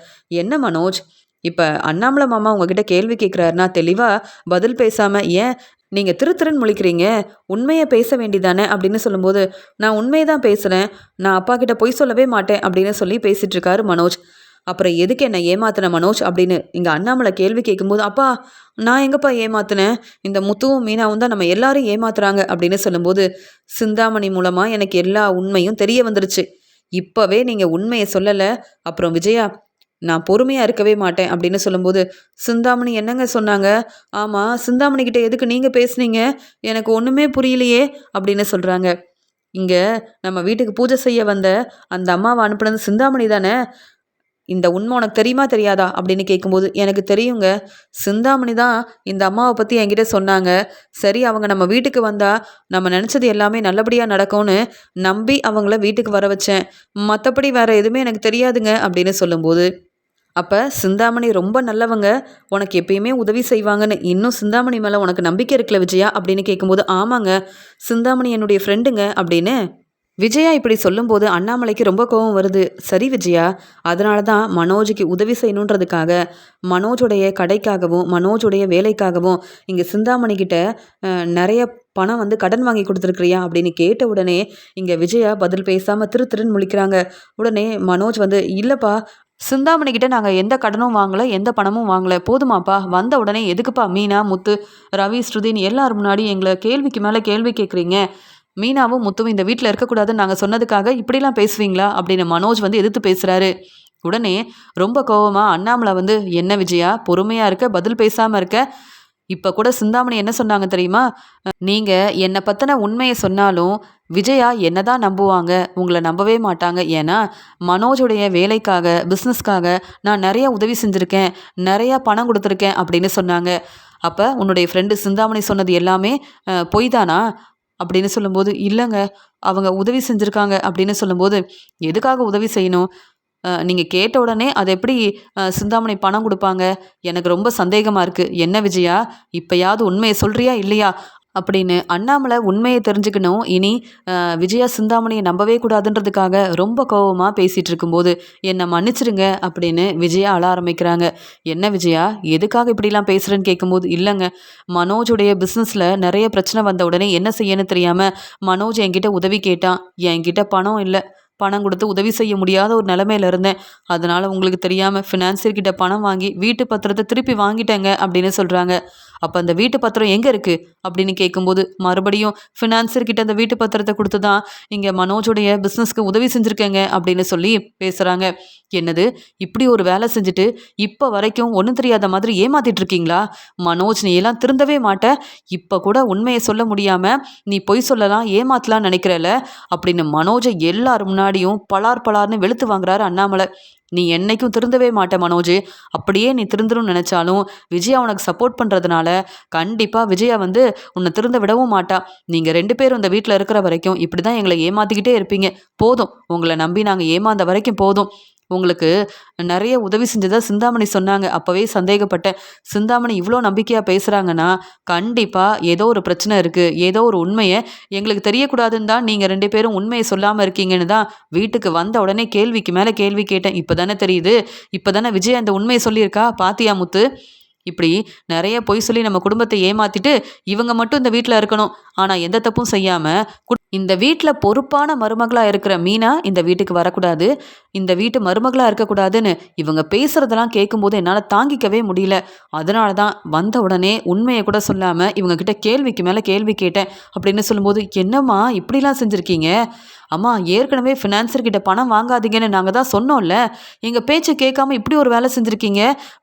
என்ன மனோஜ், இப்போ அண்ணாமலை மாமா உங்ககிட்ட கேள்வி கேட்குறாருன்னா தெளிவாக பதில் பேசாமல் ஏன் நீங்கள் திருன்னு முழிக்கிறீங்க? உண்மையை பேச வேண்டிதானே அப்படின்னு சொல்லும்போது, நான் உண்மையை தான் பேசுகிறேன், நான் அப்பா கிட்ட பொய் சொல்லவே மாட்டேன் அப்படின்னு சொல்லி பேசிகிட்டு இருக்காரு மனோஜ். அப்புறம் எதுக்கு என்ன ஏமாத்தின மனோஜ் அப்படின்னு இங்கே அண்ணாமலை கேள்வி கேட்கும்போது, அப்பா நான் எங்கப்பா ஏமாத்தினேன், இந்த முத்துவும் மீனாவும் தான் நம்ம எல்லாரும் ஏமாத்துறாங்க அப்படின்னு சொல்லும்போது, சிந்தாமணி மூலமாக எனக்கு எல்லா உண்மையும் தெரிய வந்துருச்சு. இப்போவே நீங்கள் உண்மையை சொல்லலை, அப்புறம் விஜயா நான் பொறுமையாக இருக்கவே மாட்டேன் அப்படின்னு சொல்லும்போது, சிந்தாமணி என்னங்க சொன்னாங்க? ஆமாம், சிந்தாமணி கிட்ட எதுக்கு நீங்கள் பேசுனீங்க? எனக்கு ஒன்றுமே புரியலையே அப்படின்னு சொல்கிறாங்க. இங்கே நம்ம வீட்டுக்கு பூஜை செய்ய வந்த அந்த அம்மாவை அனுப்புனது சிந்தாமணி தானே? இந்த உண்மை உனக்கு தெரியுமா தெரியாதா அப்படின்னு கேட்கும்போது, எனக்கு தெரியுங்க, சிந்தாமணி தான் இந்த அம்மாவை பற்றி என்கிட்ட சொன்னாங்க. சரி, அவங்க நம்ம வீட்டுக்கு வந்தால் நம்ம நினச்சது எல்லாமே நல்லபடியாக நடக்கும்னு நம்பி அவங்கள வீட்டுக்கு வர வச்சேன். மற்றபடி வேறு எதுவுமே எனக்கு தெரியாதுங்க அப்படின்னு சொல்லும்போது, அப்போ சிந்தாமணி ரொம்ப நல்லவங்க, உனக்கு எப்பயுமே உதவி செய்வாங்கன்னு இன்னும் சிந்தாமணி மேலே உனக்கு நம்பிக்கை இருக்குல்ல விஜயா அப்படின்னு கேட்கும்போது, ஆமாங்க, சிந்தாமணி என்னுடைய ஃப்ரெண்டுங்க அப்படின்னு விஜயா இப்படி சொல்லும்போது அண்ணாமலைக்கு ரொம்ப கோபம் வருது. சரி விஜயா, அதனால தான் மனோஜுக்கு உதவி செய்யணுன்றதுக்காக மனோஜுடைய கடைக்காகவும் மனோஜுடைய வேலைக்காகவும் இங்கே சிந்தாமணி கிட்ட நிறைய பணம் வந்து கடன் வாங்கி கொடுத்துருக்குறியா அப்படின்னு கேட்ட உடனே இங்கே விஜயா பதில் பேசாமல் திருன்னு முழிக்கிறாங்க. உடனே மனோஜ் வந்து, இல்லைப்பா, சிந்தாமணி கிட்ட நாங்கள் எந்த கடனும் வாங்கலை, எந்த பணமும் வாங்கலை, போதுமாப்பா, வந்த உடனே எதுக்குப்பா மீனா, முத்து, ரவி, ஸ்ருதின்னு எல்லாரும் முன்னாடி எங்களை கேள்விக்கு மேலே கேள்வி கேட்குறீங்க? மீனாவும் முத்துவும் இந்த வீட்டில் இருக்கக்கூடாதுன்னு நாங்கள் சொன்னதுக்காக இப்படிலாம் பேசுவீங்களா அப்படின்னு மனோஜ் வந்து எதிர்த்து பேசுகிறாரு. உடனே ரொம்ப கோவமாக அண்ணாமலை வந்து, என்ன விஜயா, பொறுமையாக இருக்க, பதில் பேசாமல் இருக்க, இப்போ கூட சிந்தாமணி என்ன சொன்னாங்க தெரியுமா? நீங்கள் என்னை பற்றின உண்மையை சொன்னாலும் விஜயா என்ன தான் நம்புவாங்க, உங்களை நம்பவே மாட்டாங்க. ஏன்னா மனோஜுடைய வேலைக்காக பிஸ்னஸ்க்காக நான் நிறைய உதவி செஞ்சுருக்கேன், நிறையா பணம் கொடுத்துருக்கேன் அப்படின்னு சொன்னாங்க. அப்போ உன்னுடைய ஃப்ரெண்டு சிந்தாமணி சொன்னது எல்லாமே பொய் தானா அப்படின்னு சொல்லும்போது, இல்லைங்க, அவங்க உதவி செஞ்சுருக்காங்க அப்படின்னு சொல்லும்போது, எதுக்காக உதவி செய்யணும்? நீங்கள் கேட்ட உடனே அதை எப்படி சிந்தாமணி பணம் கொடுப்பாங்க? எனக்கு ரொம்ப சந்தேகமாக இருக்குது. என்ன விஜயா, இப்போயாவது உண்மையை சொல்கிறியா இல்லையா அப்படின்னு அண்ணாமலை உண்மையை தெரிஞ்சுக்கணும். இனி விஜயா சிந்தாமணியை நம்பவே கூடாதுன்றதுக்காக ரொம்ப கோபமாக பேசிகிட்டு இருக்கும்போது, என்னை மன்னிச்சிருங்க அப்படின்னு விஜயா அழ ஆரம்பிக்கிறாங்க. என்ன விஜயா, எதுக்காக இப்படிலாம் பேசுகிறேன்னு கேட்கும்போது, இல்லைங்க, மனோஜுடைய பிஸ்னஸில் நிறைய பிரச்சனை வந்த உடனே என்ன செய்யன்னு தெரியாமல் மனோஜ் என்கிட்ட உதவி கேட்டான். என்கிட்ட பணம் இல்லை, பணம் கொடுத்து உதவி செய்ய முடியாத ஒரு நிலமையில இருந்தேன். அதனால் உங்களுக்கு தெரியாமல் ஃபினான்சியர்கிட்ட பணம் வாங்கி வீட்டு பத்திரத்தை திருப்பி வாங்கிட்டேங்க அப்படின்னு சொல்கிறாங்க. அப்போ அந்த வீட்டு பத்திரம் எங்கே இருக்குது அப்படின்னு கேட்கும்போது, மறுபடியும் ஃபினான்சியர்கிட்ட அந்த வீட்டு பத்திரத்தை கொடுத்து தான் இங்கே மனோஜுடைய பிஸ்னஸ்க்கு உதவி செஞ்சுருக்கேங்க அப்படின்னு சொல்லி பேசுகிறாங்க. என்னது, இப்படி ஒரு வேலை செஞ்சுட்டு இப்போ வரைக்கும் ஒன்றும் தெரியாத மாதிரி ஏமாத்திட்டு இருக்கீங்களா? மனோஜ், நீ எல்லாம் திருந்தவே மாட்ட. இப்போ கூட உண்மையை சொல்ல முடியாமல் நீ பொய் சொல்லலாம், ஏமாத்தலாம்னு நினைக்கிறல அப்படின்னு மனோஜை எல்லாரும் முன்னாடியும் பலார் பலார்னு வெளுத்து வாங்குறாரு அண்ணாமலை. நீ என்னைக்கும் திருந்தவே மாட்ட மனோஜ். அப்படியே நீ திருந்தணும்னு நினச்சாலும் விஜயா உனக்கு சப்போர்ட் பண்ணுறதுனால கண்டிப்பாக விஜயா வந்து உன்னை திருந்த விடவும் மாட்டா. நீங்கள் 2 பேரும் இந்த வீட்டில் இருக்கிற வரைக்கும் இப்படி தான் எங்களை ஏமாற்றிக்கிட்டே இருப்பீங்க. போதும், உங்களை நம்பி நாங்கள் ஏமாந்த வரைக்கும் போதும். உங்களுக்கு நிறைய உதவி செஞ்சதா சிந்தாமணி சொன்னாங்க. அப்போவே சந்தேகப்பட்டேன். சிந்தாமணி இவ்வளோ நம்பிக்கையாக பேசுகிறாங்கன்னா கண்டிப்பாக ஏதோ ஒரு பிரச்சனை இருக்குது, ஏதோ ஒரு உண்மையை எங்களுக்கு தெரியக்கூடாதுன்னு தான் நீங்கள் 2 பேரும் உண்மையை சொல்லாமல் இருக்கீங்கன்னு தான் வீட்டுக்கு வந்த உடனே கேள்விக்கு மேலே கேள்வி கேட்டேன். இப்போ தானே தெரியுது, இப்போ தானே விஜய் அந்த உண்மையை சொல்லியிருக்கா, பாத்தியா முத்து? இப்படி நிறைய பொய் சொல்லி நம்ம குடும்பத்தை ஏமாத்திட்டு இவங்க மட்டும் இந்த வீட்டில் இருக்கணும், ஆனால் எந்த தப்பும் செய்யாமல் இந்த வீட்டில் பொறுப்பான மருமகளாக இருக்கிற மீனா இந்த வீட்டுக்கு வரக்கூடாது, இந்த வீட்டு மருமகளாக இருக்கக்கூடாதுன்னு இவங்க பேசுகிறதெல்லாம் கேட்கும்போது என்னால் தாங்கிக்கவே முடியல. அதனால தான் வந்த உடனே உண்மையை கூட சொல்லாமல் இவங்கக்கிட்ட கேள்விக்கு மேலே கேள்வி கேட்டேன் அப்படின்னு சொல்லும்போது, என்னம்மா இப்படிலாம் செஞ்சுருக்கீங்க? அம்மா, ஏற்கனவே ஃபினான்சர்கிட்ட பணம் வாங்காதீங்கன்னு நாங்கள் தான் சொன்னோம்ல, எங்கள் பேச்சை கேட்காம இப்படி ஒரு வேலை செஞ்சுருக்கீங்க.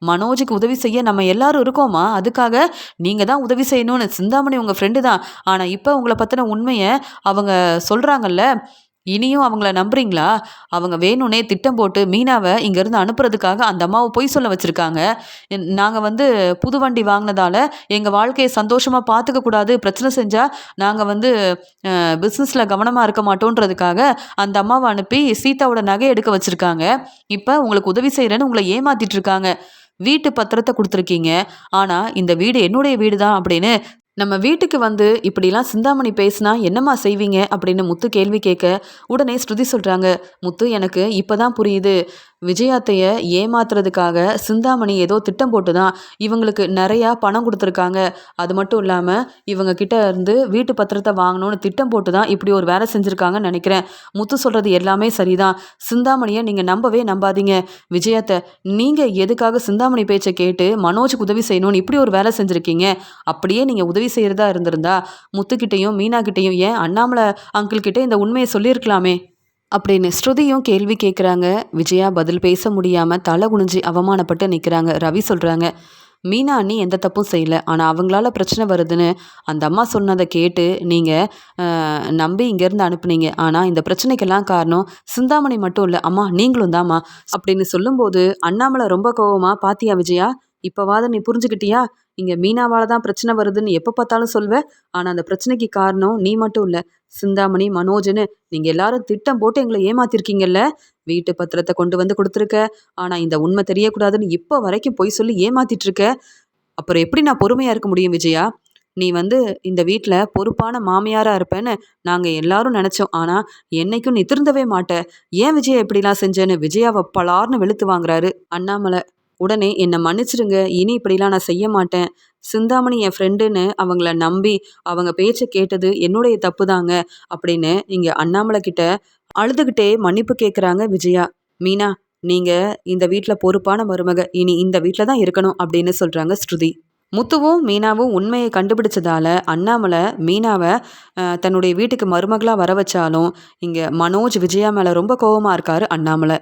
மனோஜுக்கு உதவி செய்ய நம்ம எல்லாரும் இருக்கோமா, அதுக்காக நீங்கள் தான் உதவி செய்யணும்னு சிந்தாமணி உங்கள் ஃப்ரெண்டு தான். ஆனால் இப்போ உங்களை பற்றின உண்மையை அவங்க சொல்கிறாங்கல்ல, இனியும் அவங்கள நம்புறீங்களா? அவங்க வேணும்னே திட்டம் போட்டு மீனாவை இங்கேருந்து அனுப்புறதுக்காக அந்த அம்மாவை பொய் சொல்ல வச்சுருக்காங்க. நாங்கள் வந்து புது வண்டி வாங்கினதால எங்கள் வாழ்க்கையை சந்தோஷமாக பார்த்துக்க கூடாது, பிரச்சனை செஞ்சால் நாங்கள் வந்து பிஸ்னஸில் கவனமாக இருக்க மாட்டோன்றதுக்காக அந்த அம்மாவை அனுப்பி சீதாவோட நகை எடுக்க வச்சுருக்காங்க. இப்போ உங்களுக்கு உதவி செய்கிறேன்னு உங்களை ஏமாத்திட்டு இருக்காங்க. வீட்டு பத்திரத்தை கொடுத்துருக்கீங்க. ஆனால் இந்த வீடு என்னுடைய வீடு தான் அப்படின்னு நம்ம வீட்டுக்கு வந்து இப்படிலாம் சிந்தாமணி பேசினா என்னம்மா செய்வீங்க அப்படின்னு முத்து கேள்வி கேட்க உடனே ஸ்ருதி சொல்கிறாங்க, முத்து எனக்கு இப்போ தான் புரியுது. விஜயாத்தைய ஏமாத்துறதுக்காக சிந்தாமணி ஏதோ திட்டம் போட்டு தான் இவங்களுக்கு நிறையா பணம் கொடுத்துருக்காங்க. அது மட்டும் இல்லாமல் இவங்க கிட்ட இருந்து வீட்டு பத்திரத்தை வாங்கணும்னு திட்டம் போட்டு தான் இப்படி ஒரு வேலை செஞ்சுருக்காங்கன்னு நினைக்கிறேன். முத்து சொல்கிறது எல்லாமே சரிதான். சிந்தாமணியை நீங்கள் நம்பவே நம்பாதீங்க. விஜயாத்தை நீங்கள் எதுக்காக சிந்தாமணி பேச்சை கேட்டு மனோஜுக்கு உதவி செய்யணும்னு இப்படி ஒரு வேலை செஞ்சுருக்கீங்க? அப்படியே நீங்கள் உதவி செய்கிறதா இருந்திருந்தா முத்துக்கிட்டையும் மீனாக்கிட்டையும் ஏன் அண்ணாமலை அங்கிள் கிட்ட இந்த உண்மையை சொல்லியிருக்கலாமே அப்படின்னு ஸ்ருதியும் கேள்வி கேட்குறாங்க. விஜயா பதில் பேச முடியாமல் தலை குனிஞ்சு அவமானப்பட்டு நிற்கிறாங்க. ரவி சொல்கிறாங்க, மீனா அண்ணி எந்த தப்பும் செய்யலை, ஆனால் அவங்களால பிரச்சனை வருதுன்னு அந்த அம்மா சொன்னதை கேட்டு நீங்கள் நம்பி இங்கேருந்து அனுப்புனீங்க. ஆனால் இந்த பிரச்சனைக்கெல்லாம் காரணம் சிந்தாமணி மட்டும் இல்லை அம்மா, நீங்களும் தாம்மா அப்படின்னு சொல்லும்போது அண்ணாமலை ரொம்ப கோவமா, பாத்தியா விஜயா, இப்போவாத நீ புரிஞ்சுக்கிட்டியா? இங்கே மீனாவால் தான் பிரச்சனை வருதுன்னு எப்போ பார்த்தாலும் சொல்வேன். ஆனால் அந்த பிரச்சனைக்கு காரணம் நீ மட்டும் இல்லை, சிந்தாமணி, மனோஜ்னு நீங்கள் எல்லாரும் திட்டம் போட்டு எங்களை ஏமாத்திருக்கீங்கல்ல. வீட்டு பத்திரத்தை கொண்டு வந்து கொடுத்துருக்க, ஆனால் இந்த உண்மை தெரியக்கூடாதுன்னு இப்போ வரைக்கும் பொய் சொல்லி ஏமாத்திட்டு இருக்க. அப்புறம் எப்படி நான் பொறுமையாக இருக்க முடியும் விஜயா? நீ வந்து இந்த வீட்டில் பொறுப்பான மாமியாராக இருப்பேன்னு நாங்கள் எல்லாரும் நினச்சோம். ஆனால் என்னைக்கும் நீ திருந்தவே மாட்ட. ஏன் விஜயா இப்படிலாம் செஞ்சேன்னு விஜயாவை பலார்னு வெளுத்து வாங்குறாரு அண்ணாமலை. உடனே என்னை மன்னிச்சிடுங்க, இனி இப்படிலாம் நான் செய்ய மாட்டேன். சிந்தாமணி என் ஃப்ரெண்டுன்னு அவங்கள நம்பி அவங்க பேச்சை கேட்டது என்னுடைய தப்பு தாங்க அப்படின்னு இங்கே அண்ணாமலை கிட்ட அழுதுகிட்டே மன்னிப்பு கேட்குறாங்க விஜயா. மீனா, நீங்கள் இந்த வீட்டில் பொறுப்பான மருமக, இனி இந்த வீட்டில் தான் இருக்கணும் அப்படின்னு சொல்கிறாங்க ஸ்ருதி. முத்துவும் மீனாவும் உண்மையை கண்டுபிடிச்சதால அண்ணாமலை மீனாவை தன்னுடைய வீட்டுக்கு மருமகளாக வர வச்சாலும் இங்கே மனோஜ் விஜயா மேலே ரொம்ப கோவமாக இருக்காரு அண்ணாமலை.